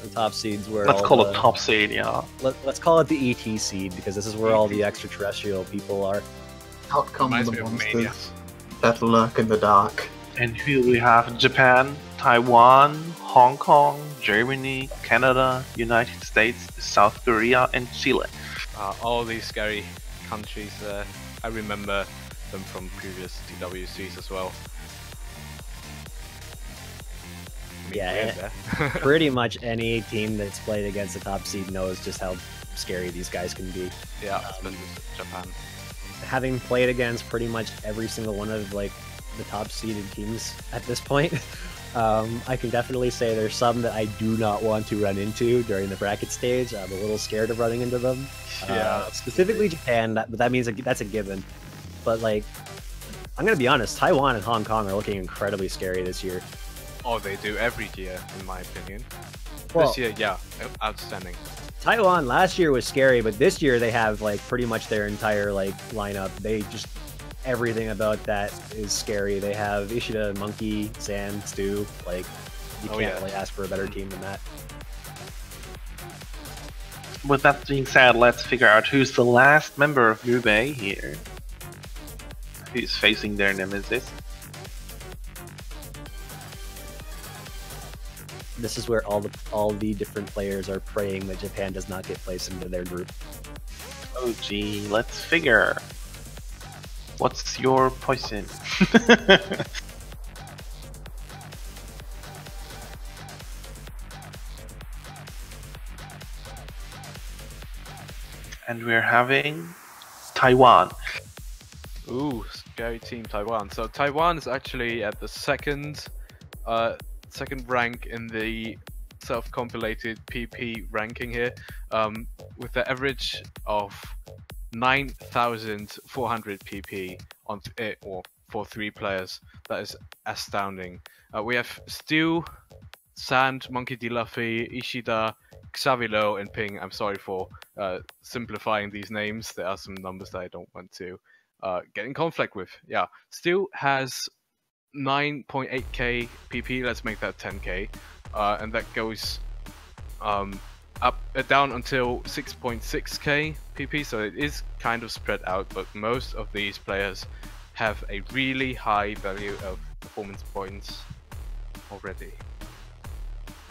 The top seeds where let's call it top seed, yeah. Let's call it the ET seed, because this is where all the extraterrestrial people are. Out come the monsters that lurk in the dark. And here we have Japan, Taiwan, Hong Kong, Germany, Canada, United States, South Korea, and Chile. All these scary countries. I remember them from previous TWCs as well. Yeah, pretty much any team that's played against the top seed knows just how scary these guys can be. Yeah, especially Japan. Having played against pretty much every single one of like the top seeded teams at this point, I can definitely say there's some that I do not want to run into during the bracket stage. I'm a little scared of running into them. Yeah, specifically Japan, but that means that's a given. But like, I'm gonna be honest, Taiwan and Hong Kong are looking incredibly scary this year. Oh, they do every year, in my opinion. Well, this year, yeah, outstanding. Taiwan last year was scary, but this year they have like pretty much their entire like lineup. They just everything about that is scary. They have Ishida, Monkey, Sand, Stu. Like you can't really ask for a better team than that. With that being said, let's figure out who's the last member of Group A here. Who's facing their nemesis. This is where all the different players are praying that Japan does not get placed into their group. Oh gee, let's figure. What's your poison? And we're having Taiwan. Ooh, scary team Taiwan. So Taiwan is actually at the second rank in the self-compilated PP ranking here, with the average of 9,400 PP on it, or for 3 players. That is astounding. We have Stu, Sand, Monkey D. Luffy, Ishida, Xavilo, and Ping. I'm sorry for simplifying these names. There are some numbers that I don't want to get in conflict with. Yeah, Stu has 9.8k PP. Let's make that 10k, and that goes down until 6.6k PP. So it is kind of spread out, but most of these players have a really high value of performance points already.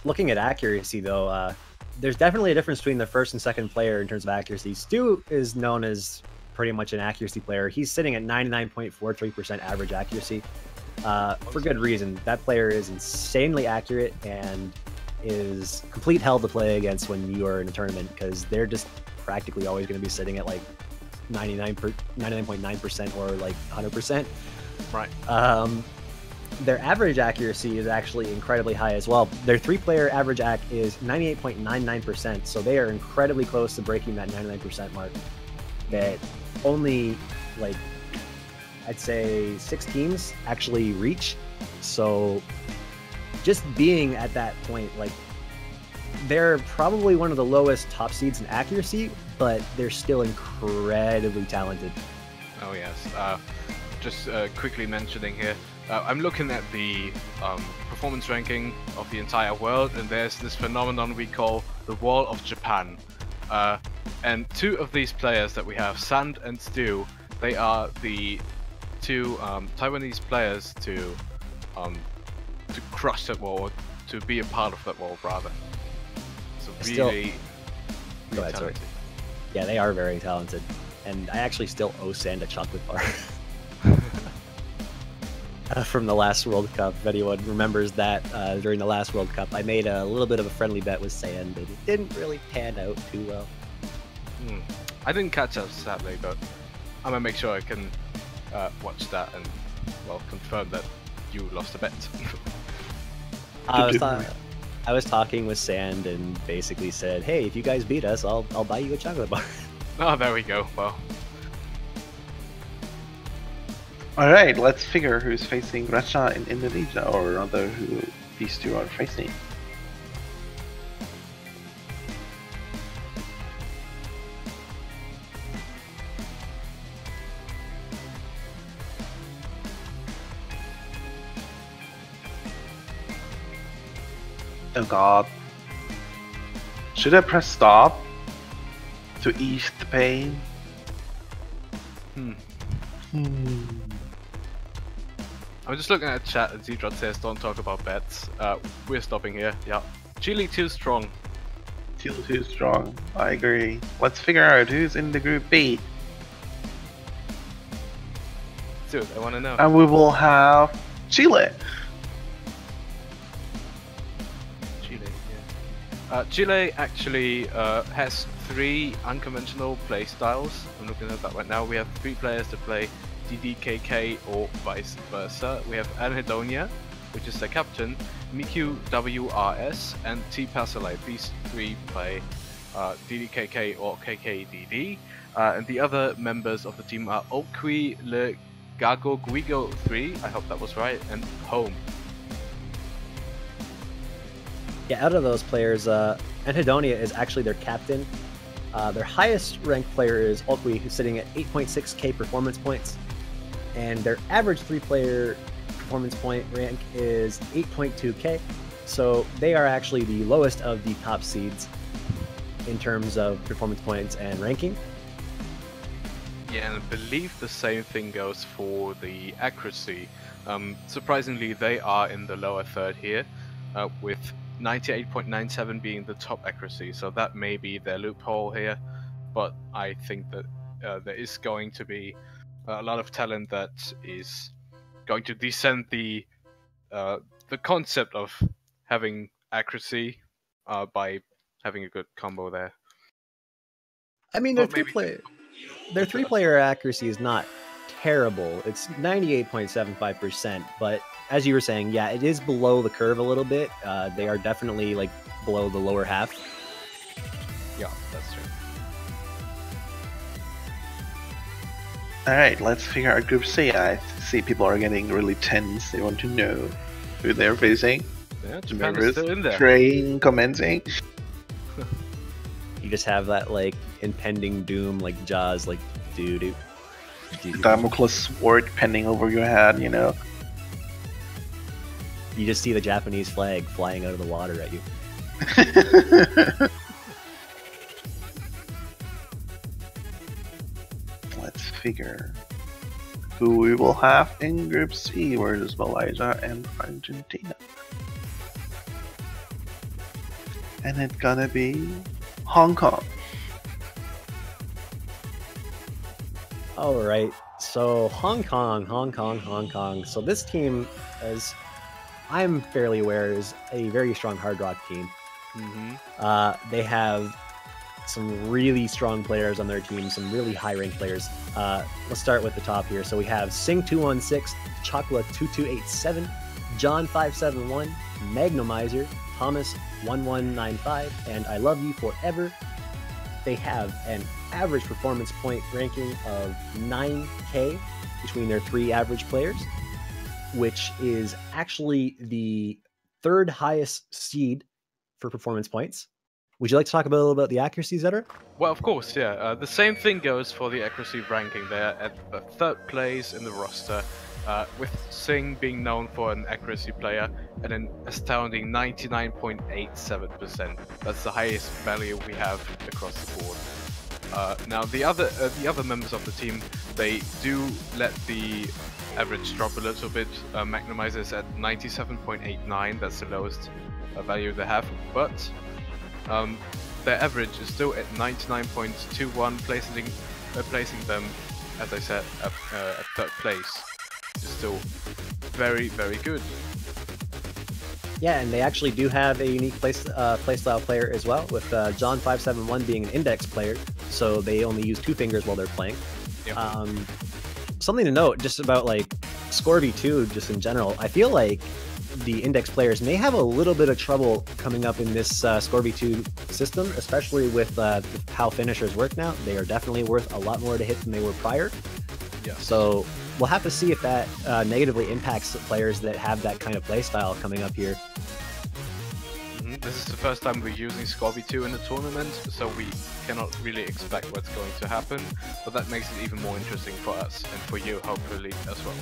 Looking at accuracy, though, there's definitely a difference between the first and second player in terms of accuracy. Stu is known as pretty much an accuracy player. He's sitting at 99.43% average accuracy. For good reason. That player is insanely accurate and is complete hell to play against when you are in a tournament, because they're just practically always going to be sitting at like 99.9% or like 100%. Right. Their average accuracy is actually incredibly high as well. Their 3-player average AC is 98.99%, so they are incredibly close to breaking that 99% mark that only, like, I'd say 6 teams actually reach. So just being at that point, like, they're probably one of the lowest top seeds in accuracy, but they're still incredibly talented. Oh yes. Just quickly mentioning here, I'm looking at the performance ranking of the entire world, and there's this phenomenon we call the Wall of Japan. And 2 of these players that we have, Sand and Stu, they are the 2 Taiwanese players to crush that wall, to be a part of that wall, rather. So really, Go ahead, sorry. Yeah, they are very talented, and I actually still owe Sand a chocolate bar. From the last World Cup, if anyone remembers that, during the last World Cup, I made a little bit of a friendly bet with Sand, and it didn't really pan out too well. I didn't catch up, sadly, but I'm gonna make sure I can watch that and, well, confirm that you lost a bet. I was talking with Sand and basically said, "Hey, if you guys beat us, I'll buy you a chocolate bar." Oh, there we go. Well. Alright, let's figure who's facing Russia in Indonesia, or rather who these 2 are facing. Oh god. Should I press stop to ease the pain? I'm just looking at chat, and Zedrod says don't talk about bets. We're stopping here. Yeah. Chile too strong. Chile too strong. I agree. Let's figure out who's in the group B. Dude, I wanna know. And we will have Chile. Chile, yeah. Chile actually has 3 unconventional play styles. I'm looking at that right now. We have 3 players to play DDKK or vice versa. We have Anhedonia, which is the captain, Miku WRS, and T Pasalite. These 3 play DDKK or KKDD. And the other members of the team are Okui Le Gago Guigo 3, I hope that was right, and Home. Yeah, out of those players, Anhedonia is actually their captain. Their highest ranked player is Okui, who's sitting at 8.6k performance points. And their average 3-player performance point rank is 8.2k. So they are actually the lowest of the top seeds in terms of performance points and ranking. Yeah, and I believe the same thing goes for the accuracy. Surprisingly, they are in the lower third here, with 98.97 being the top accuracy. So that may be their loophole here, but I think that there is going to be a lot of talent that is going to descend the concept of having accuracy by having a good combo there. I mean, their 3-player accuracy is not terrible. It's 98.75%, but as you were saying, yeah, it is below the curve a little bit. They are definitely like below the lower half. Yeah, that's true. Alright, let's figure out Group C. I see people are getting really tense. They want to know who they're facing. Yeah, Japan is still in there. Train commenting. You just have that like impending doom, like Jaws, like doo-doo. Damocles sword pending over your head, you know. You just see the Japanese flag flying out of the water at you. Let's figure who we will have in Group C versus Malaysia and Argentina. And it's gonna be Hong Kong. All right, so Hong Kong. So this team, as I'm fairly aware, is a very strong hard rock team. They have some really strong players on their team, some really high-ranked players. Let's start with the top here. So we have Sing216, Chocla2287, John571, Magnomizer, Thomas1195, and I Love You Forever. They have an average performance point ranking of 9K between their 3 average players, which is actually the 3rd highest seed for performance points. Would you like to talk a little about the accuracy, Zedder? Well, of course, yeah. The same thing goes for the accuracy ranking. They're at the 3rd place in the roster, with Sing being known for an accuracy player at an astounding 99.87%. That's the highest value we have across the board. Now, the other members of the team, they do let the average drop a little bit. Magnomizer is at 97.89. That's the lowest value they have, but their average is still at 99.21, placing them, as I said, at 3rd place. Which is still very, very good. Yeah, and they actually do have a unique playstyle player as well, with John571 being an index player, so they only use 2 fingers while they're playing. Yep. Something to note just about like Score V2, just in general, I feel like the index players may have a little bit of trouble coming up in this Score V2 system, especially with how finishers work now. They are definitely worth a lot more to hit than they were prior. Yeah. So we'll have to see if that negatively impacts the players that have that kind of playstyle coming up here. This is the first time we're using Score V2 in the tournament, so we cannot really expect what's going to happen, but that makes it even more interesting for us and for you, hopefully, as well.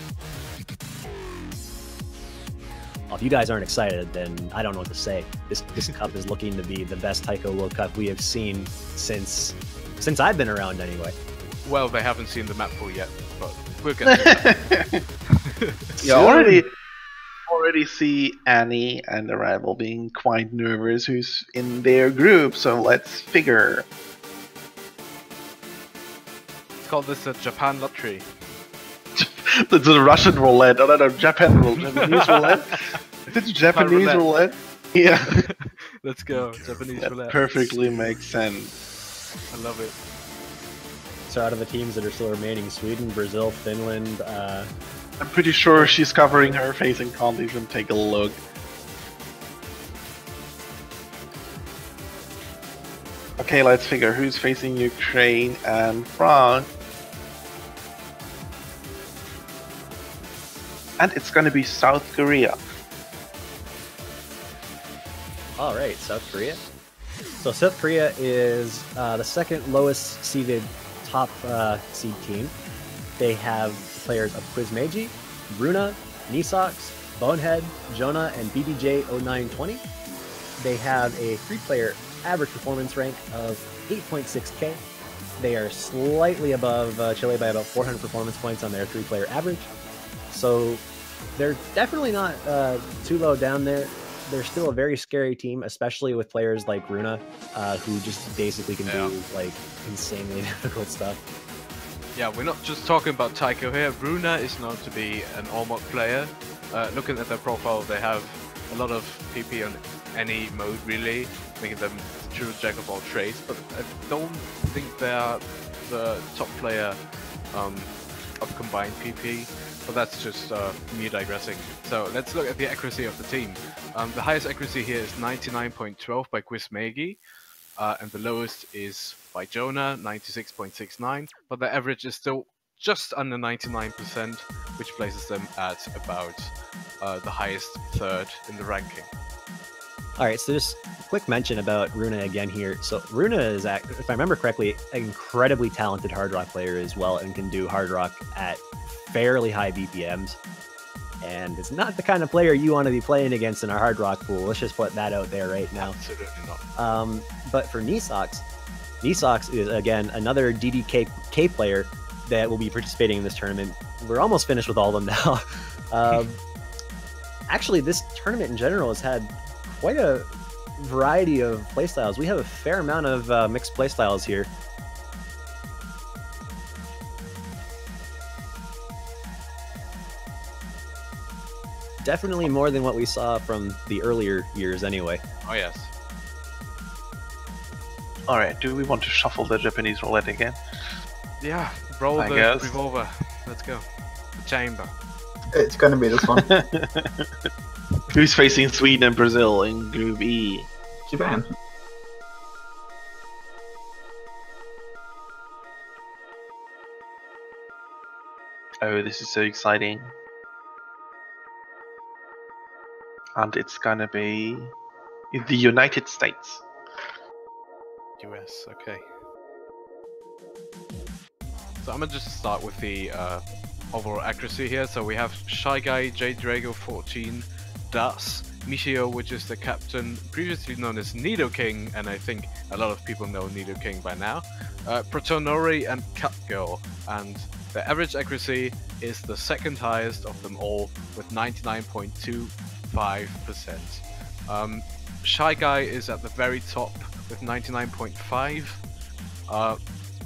Well, if you guys aren't excited, then I don't know what to say. This cup is looking to be the best Taiko World Cup we have seen since I've been around, anyway. Well, they haven't seen the map pool yet, but we'll get to that. You already see Annie and the rival being quite nervous who's in their group, so let's figure. Let's call this a Japan lottery. It's a Russian roulette. Oh, no, Japanese roulette. Is it Japanese roulette? Yeah. Let's go, Japanese that roulette. Perfectly makes sense. I love it. So out of the teams that are still remaining, Sweden, Brazil, Finland, I'm pretty sure she's covering her face and can't even take a look. Okay, let's figure who's facing Ukraine and France. And it's gonna be South Korea. all right, South Korea. So South Korea is the 2nd lowest seeded top seed team. They have players of Quizmeiji, Bruna, Nisox, Bonehead, Jonah, and BBJ0920. They have a 3-player average performance rank of 8.6K. They are slightly above Chile by about 400 performance points on their 3-player average. So they're definitely not too low down there. They're still a very scary team, especially with players like Runa, who just basically can do like insanely difficult stuff. Yeah, we're not just talking about Taiko here. Runa is known to be an all-mod player. Looking at their profile, they have a lot of PP on any mode really, making them true jack of all trades. But I don't think they are the top player of combined PP, but that's just me digressing. So let's look at the accuracy of the team. The highest accuracy here is 99.12 by Quizmegi, and the lowest is by Jonah, 96.69, but the average is still just under 99%, which places them at about the highest third in the ranking. All right, so just a quick mention about Runa again here. So Runa is, if I remember correctly, an incredibly talented hard rock player as well, and can do hard rock at fairly high BPMs. And it's not the kind of player you want to be playing against in our hard rock pool. Let's just put that out there right now. Absolutely not. But for Nisox is, again, another DDK player that will be participating in this tournament. We're almost finished with all of them now. Actually, this tournament in general has had quite a variety of playstyles. We have a fair amount of mixed playstyles here. Definitely more than what we saw from the earlier years anyway. Oh yes. Alright, do we want to shuffle the Japanese roulette again? Yeah, roll I the guess. revolver. Let's go. The chamber. It's gonna be this one. Who's facing Sweden and Brazil in Group E? Japan. Oh, this is so exciting. And it's gonna be the United States. US, okay. So I'm gonna just start with the overall accuracy here. So we have Shy Guy, J Drago 14, Das, Michio, which is the captain, previously known as Nido King, and I think a lot of people know Nido King by now. Protonori and Catgirl, and the average accuracy is the second highest of them all with 99.25%. Shy Guy is at the very top with 99.5,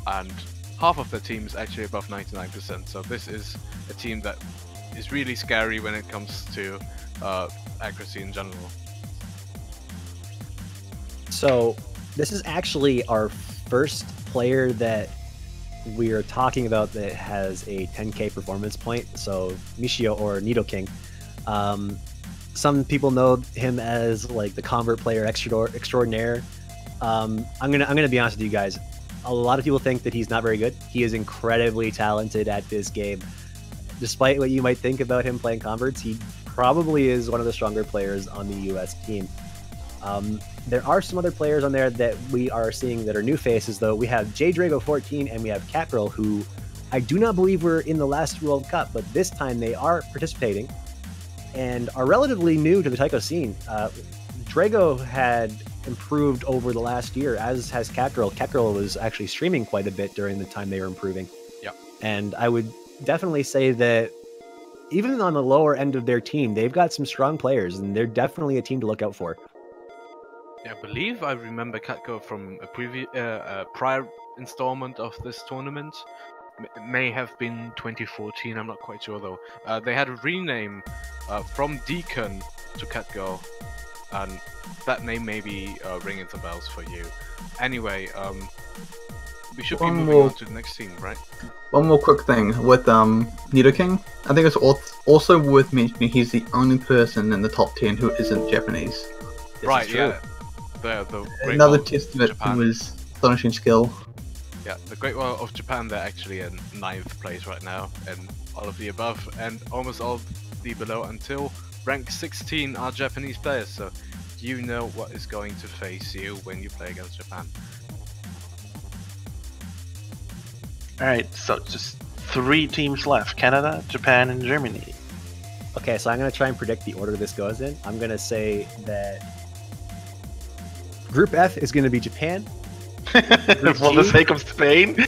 and half of the team is actually above 99%. So this is a team that is really scary when it comes to accuracy in general. So this is actually our first player that we are talking about that has a 10k performance point. So Michio or Nido King. Some people know him as like the convert player extraordinaire. I'm gonna be honest with you guys. A lot of people think that he's not very good. He is incredibly talented at this game. Despite what you might think about him playing converts, he probably is one of the stronger players on the US team. There are some other players on there that we are seeing that are new faces, though. We have J Drago 14 and we have Catgirl, who I do not believe were in the last World Cup, but this time they are participating and are relatively new to the taiko scene. Drago had improved over the last year, as has Catgirl. Catgirl was actually streaming quite a bit during the time they were improving. Yeah. And I would definitely say that even on the lower end of their team, they've got some strong players, and they're definitely a team to look out for. Yeah, I believe I remember Catgirl from a prior installment of this tournament. It may have been 2014, I'm not quite sure though. They had a rename from Deacon to Catgirl, and that name may be ringing some bells for you. Anyway, we should be moving on to the next team, right? One more quick thing with Nido King. I think it's also worth mentioning he's the only person in the top 10 who isn't Japanese. Right, yeah. The Great Another Wall of testament to Japan. his astonishing skill. Yeah, the Great Wall of Japan, they're actually in 9th place right now, and all of the above and almost all of the below until rank 16 are Japanese players, so you know what is going to face you when you play against Japan. Alright, so just 3 teams left: Canada, Japan, and Germany. Okay, so I'm going to try and predict the order this goes in. I'm going to say that Group F is going to be Japan. For the sake of Spain.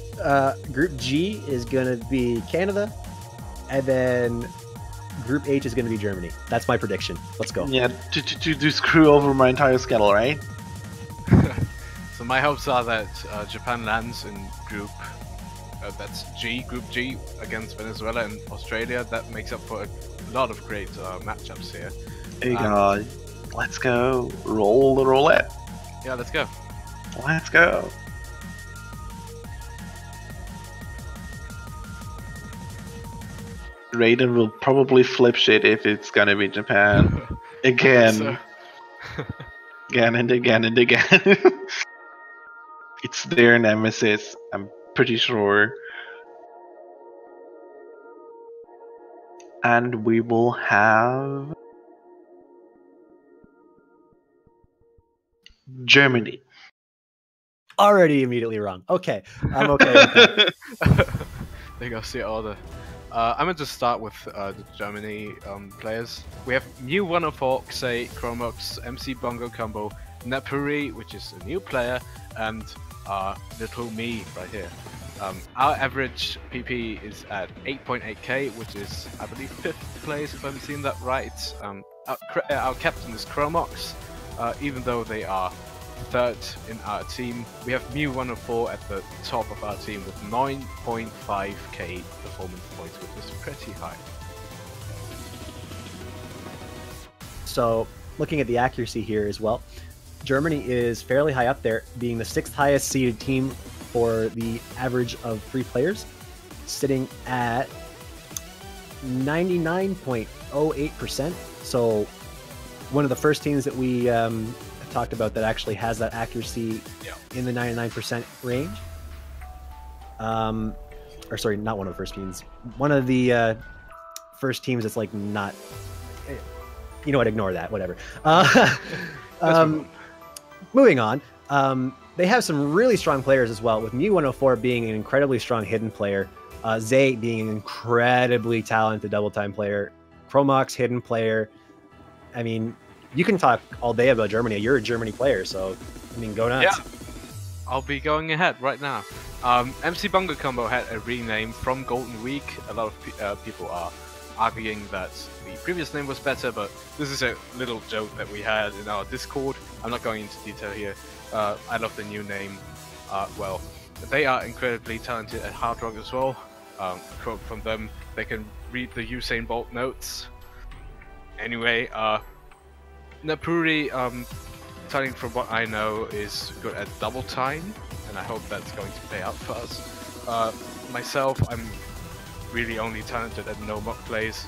Group G is going to be Canada. And then Group H is going to be Germany. That's my prediction. Let's go. Yeah, to screw over my entire schedule, right? So my hopes are that Japan lands in Group Group G against Venezuela and Australia. That makes up for a lot of great matchups here. Hey God, let's go. Roll the roulette. Yeah, let's go. Let's go. Raiden will probably flip shit if it's gonna be Japan. Again. So, Again and again and again. It's their nemesis, I'm pretty sure. And we will have Germany. Already immediately wrong. Okay, I'm okay with that. there you go, see all the. I'm going to start with the Germany players. We have New 104, Xay, Chromox, MC Bongo Combo, Napuri, which is a new player, and Little Me right here. Our average PP is at 8.8k, which is, I believe, 5th place, if I'm seeing that right. Our captain is Chromox, even though they are 3rd in our team. We have Mew 104 at the top of our team with 9.5k performance points, which is pretty high. So, looking at the accuracy here as well, Germany is fairly high up there, being the 6th highest seeded team for the average of 3 players, sitting at 99.08%. So, one of the first teams that we talked about that actually has that accuracy in the 99% range. Or sorry, not one of the first teams. One of the first teams that's like not. You know what? Ignore that. Whatever. Moving on. They have some really strong players as well, with Mew 104 being an incredibly strong hidden player, Xay being an incredibly talented double time player, Chromox hidden player. I mean, you can talk all day about Germany. You're a Germany player, so I mean, go nuts. Yeah, I'll be going ahead right now. MC Bongo Combo had a rename from Golden Week. A lot of people are arguing that the previous name was better, but this is a little joke that we had in our Discord. I'm not going into detail here. I love the new name. Well, they are incredibly talented at hard rock as well. Quote from them, they can read the Usain Bolt notes. Anyway, Napuri, starting from what I know, is good at double time, and I hope that's going to pay out for us. Myself, I'm really only talented at no mock plays.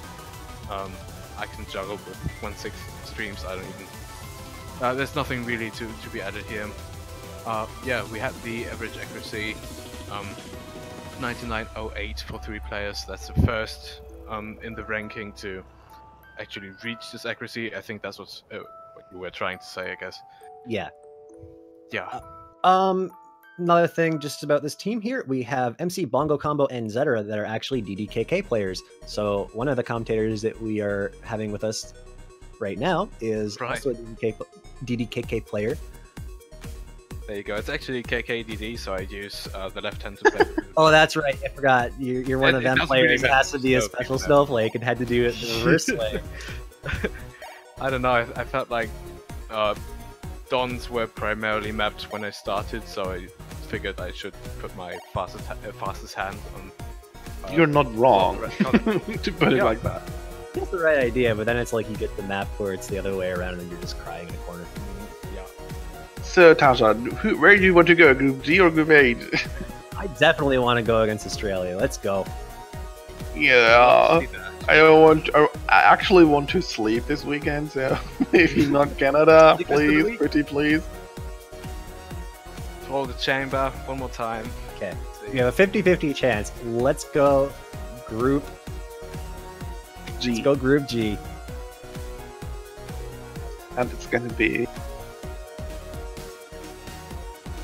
I can juggle with 1/6 streams. I don't even. There's nothing really to be added here. Yeah, we had the average accuracy, 99.08 for 3 players. That's the first in the ranking to actually reach this accuracy. I think that's what you were trying to say, I guess. Yeah. Yeah. Another thing just about this team here, we have MC Bongo Combo and Zetera that are actually DDKK players. So one of the commentators that we are having with us right now is also a DDKK player. There you go. It's actually KKDD, so I use the left hand to play. Oh, that's right. I forgot. You're one of them players. It has to be a special snowflake. It had to do it the reverse way. I don't know. I felt like Dons were primarily mapped when I started, so I figured I should put my fastest hand on. You're not wrong to put it like that. It's the right idea, but then it's like you get the map where it's the other way around and you're just crying in a corner. Yeah. So, Tasha, where do you want to go? Group G or Group 8? I definitely want to go against Australia. Let's go. Yeah. I actually want to sleep this weekend, so maybe not Canada, please, pretty please. Throw the chamber one more time. Okay. We have a 50-50 chance. Let's go Group G. Let's go Group G. And it's gonna be...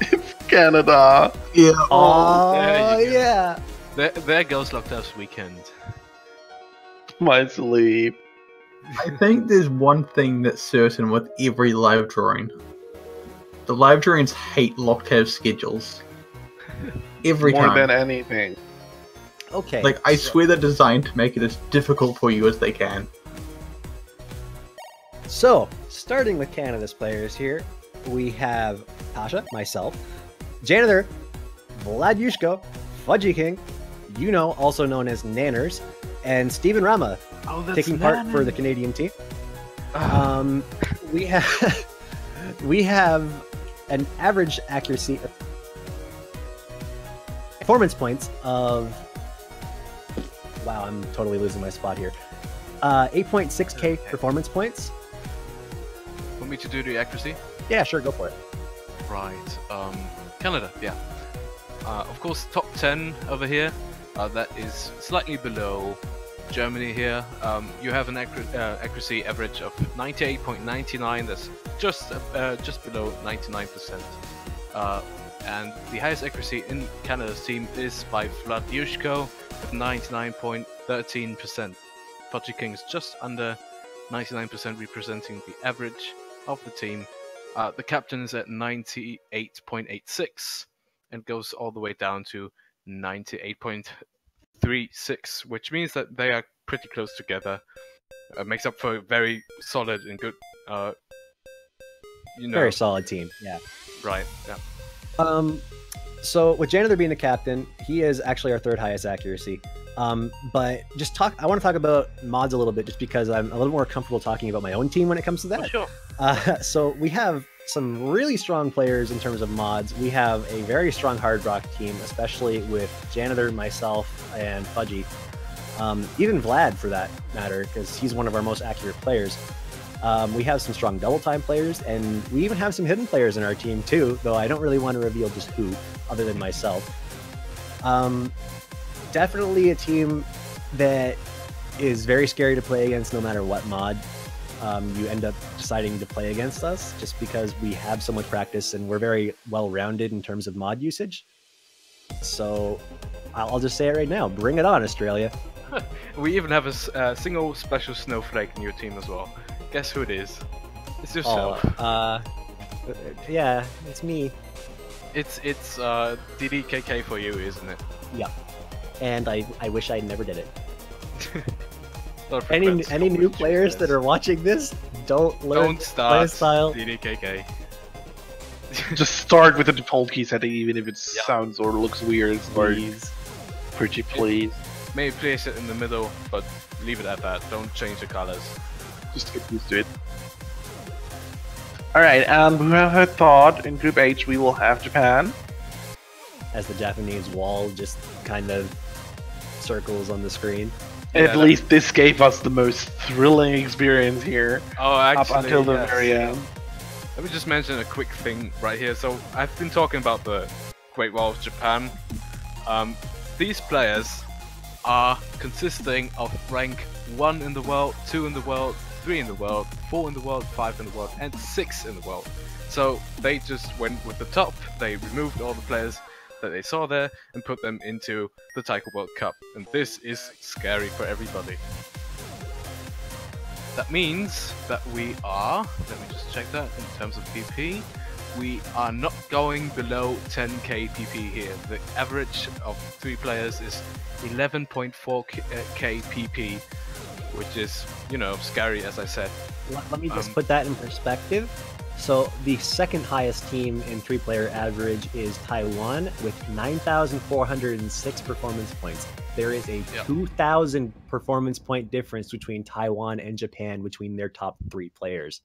It's Canada! Yeah. Oh, yeah. There goes Lockdown's weekend. My sleep. I think there's one thing that's certain with every live drawing. The live drawings hate Lockdown schedules. Every time. More than anything. Okay. Like, I swear they're designed to make it as difficult for you as they can. So, starting with Canada's players here, we have Tasha, myself, Janitor, Vlad Yushko, Fudgy King, also known as Nanners, and Steven Rama, taking part for the Canadian team. We have an average accuracy of performance points of Wow, I'm totally losing my spot here. 8.6k performance points. Want me to do the accuracy? Yeah, sure, go for it. Right. Canada, yeah. Of course, top 10 over here. That is slightly below Germany here. You have an accuracy average of 98.99. That's just below 99%. And the highest accuracy in Canada's team is by Vladyushko at 99.13%. Fudgy King is just under 99%, representing the average of the team. The captain is at 98.86 and goes all the way down to 98.36, which means that they are pretty close together. Makes up for a very solid and good, very solid team. Yeah. Right. Yeah. So with Janitor being the captain, he is actually our third highest accuracy. But I want to talk about mods a little bit, just because I'm a little more comfortable talking about my own team when it comes to that. Sure. So we have some really strong players in terms of mods. We have a very strong Hard Rock team, especially with Janitor, myself, and Fudgy. Even Vlad, for that matter, because he's one of our most accurate players. We have some strong double time players, and we even have some hidden players in our team too, though I don't really want to reveal just who, other than myself. Definitely a team that is very scary to play against no matter what mod you end up deciding to play against us, just because we have so much practice and we're very well-rounded in terms of mod usage. So I'll just say it right now, bring it on, Australia. We even have a single special snowflake in your team as well. Guess who it is? It's yourself. Yeah, it's me. It's DDKK for you, isn't it? Yeah. And I wish I never did it. Not Any new players that are watching this, don't start style. DDKK. Just start with the default key setting, even if it sounds or looks weird. Please. Pretty please. Maybe place it in the middle, but leave it at that. Don't change the colors. Just get used to it. Alright, and who have I thought in Group H we will have Japan? As the Japanese wall just kind of circles on the screen. At least this gave us the most thrilling experience here. Oh, actually, up until the very end. Let me just mention a quick thing right here. So I've been talking about the Great Wall of Japan. These players are consisting of rank 1 in the world, 2 in the world, 3 in the world, 4 in the world, 5 in the world, and 6 in the world. So they just went with the top. They removed all the players that they saw there and put them into the Taiko World Cup. And this is scary for everybody. That means that we are, let me just check that in terms of PP, we are not going below 10k PP here. The average of 3 players is 11.4k PP, which is, you know, scary, as I said. Let me just put that in perspective. So the second highest team in 3-player average is Taiwan with 9,406 performance points. There is a 2,000 performance point difference between Taiwan and Japan between their top 3 players.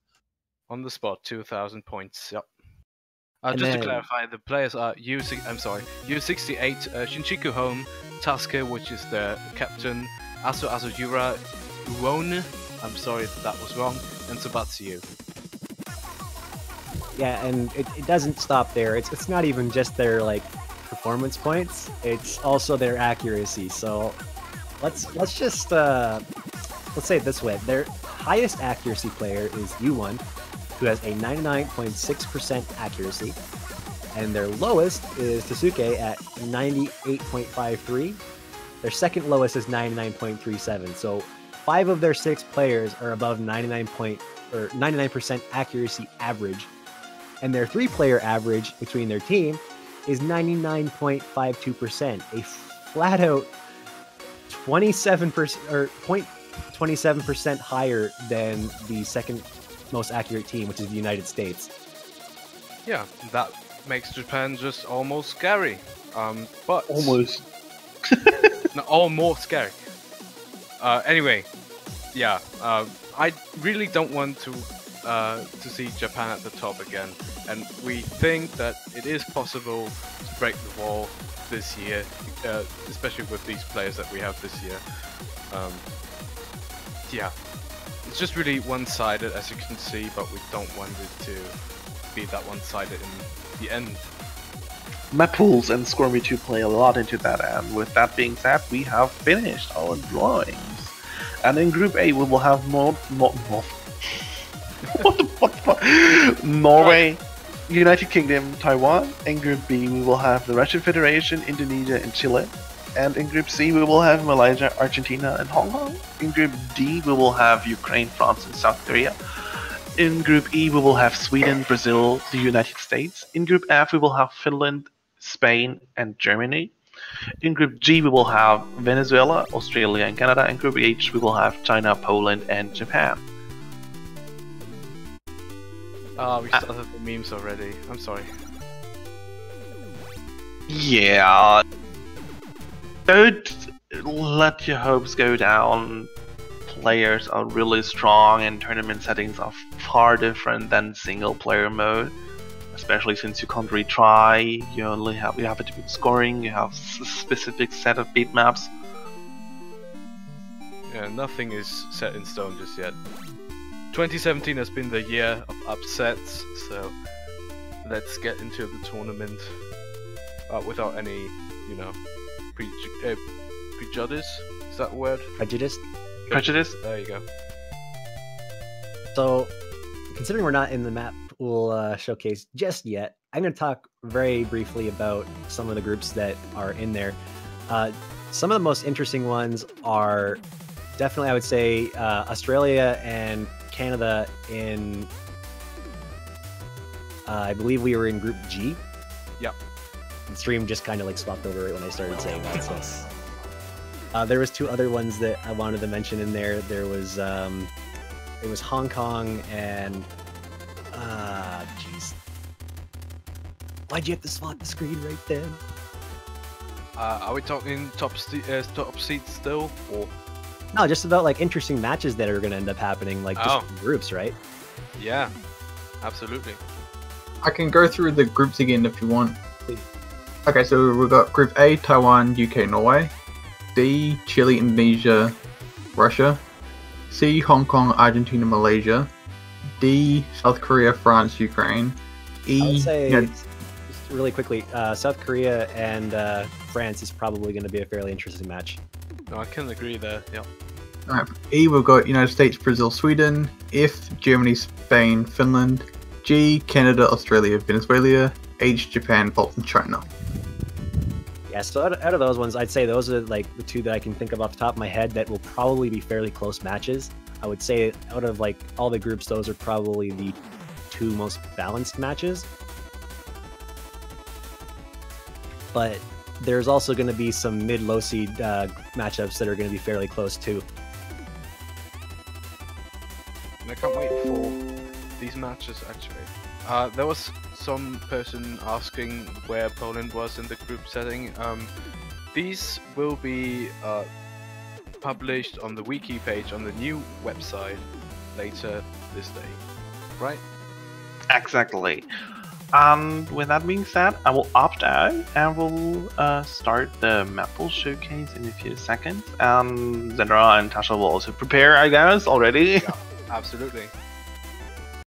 On the spot, 2,000 points. Yep. Just to clarify, the players are U68 Shinchiku Home, Tasuke, which is the captain, Asu Azuyura Uone, I'm sorry if that was wrong, and Subatsuyu. Yeah, and it doesn't stop there. It's not even just their like performance points; it's also their accuracy. So let's just let's say it this way: their highest accuracy player is U1, who has a 99.6% accuracy, and their lowest is Tasuke at 98.53. Their second lowest is 99.37. So 5 of their 6 players are above 99% accuracy average. And their 3-player average between their team is 99.52%, a flat out 27% or 0.27% higher than the second most accurate team, which is the United States. Yeah, that makes Japan just almost scary. But almost. no, almost scary. Anyway, yeah, I really don't want to see Japan at the top again, and we think that it is possible to break the wall this year, especially with these players that we have this year. Yeah, it's just really one-sided, as you can see, but we don't want it to be that one-sided in the end. Map pools and ScoreMe2 play a lot into that, and with that being said, we have finished our drawings. And in Group A, we will have Norway, United Kingdom, Taiwan. In Group B, we will have the Russian Federation, Indonesia, and Chile. And in Group C, we will have Malaysia, Argentina, and Hong Kong. In Group D, we will have Ukraine, France, and South Korea. In Group E, we will have Sweden, Brazil, the United States. In Group F, we will have Finland, Spain, and Germany. In Group G, we will have Venezuela, Australia, and Canada. In Group H, we will have China, Poland, and Japan. We started the memes already. I'm sorry. Yeah. Don't let your hopes go down. Players are really strong, and tournament settings are far different than single player mode. Especially since you can't retry, you have a different scoring, you have a specific set of beat maps. Yeah, nothing is set in stone just yet. 2017 has been the year of upsets, so let's get into the tournament without any, you know, prejudice. Is that a word? Prejudice? Prejudice? There you go. So, considering we're not in the map pool showcase just yet, I'm going to talk very briefly about some of the groups that are in there. Some of the most interesting ones are definitely, I would say, Australia and Canada in, I believe we were in Group G. Yep. The stream just kind of like swapped over right when I started saying that. So there was two other ones that I wanted to mention in there. There was it was Hong Kong and jeez, why'd you have to swap the screen right then? Are we talking top seats still, or? No, just about like interesting matches that are going to end up happening, like just groups, right? Yeah, absolutely. I can go through the groups again if you want. Okay, so we've got Group A, Taiwan, UK, Norway. B, Chile, Indonesia, Russia. C, Hong Kong, Argentina, Malaysia. D, South Korea, France, Ukraine. E, I would say, just really quickly, South Korea and France is probably going to be a fairly interesting match. No, I can agree there, yeah. Alright, E, we've got United States, Brazil, Sweden. F, Germany, Spain, Finland. G, Canada, Australia, Venezuela. H, Japan, Bolton, China. Yeah, so out of those ones, I'd say those are like the two that I can think of off the top of my head that will probably be fairly close matches. I would say out of like all the groups, those are probably the two most balanced matches. But there's also going to be some mid-low seed matchups that are going to be fairly close too. And I can't wait for these matches actually. There was some person asking where Poland was in the group setting. These will be published on the wiki page on the new website later this day, right? Exactly. And with that being said, I will opt out and we'll start the map pool showcase in a few seconds. And Zendra and Tasha will also prepare, I guess, already. Yeah, absolutely.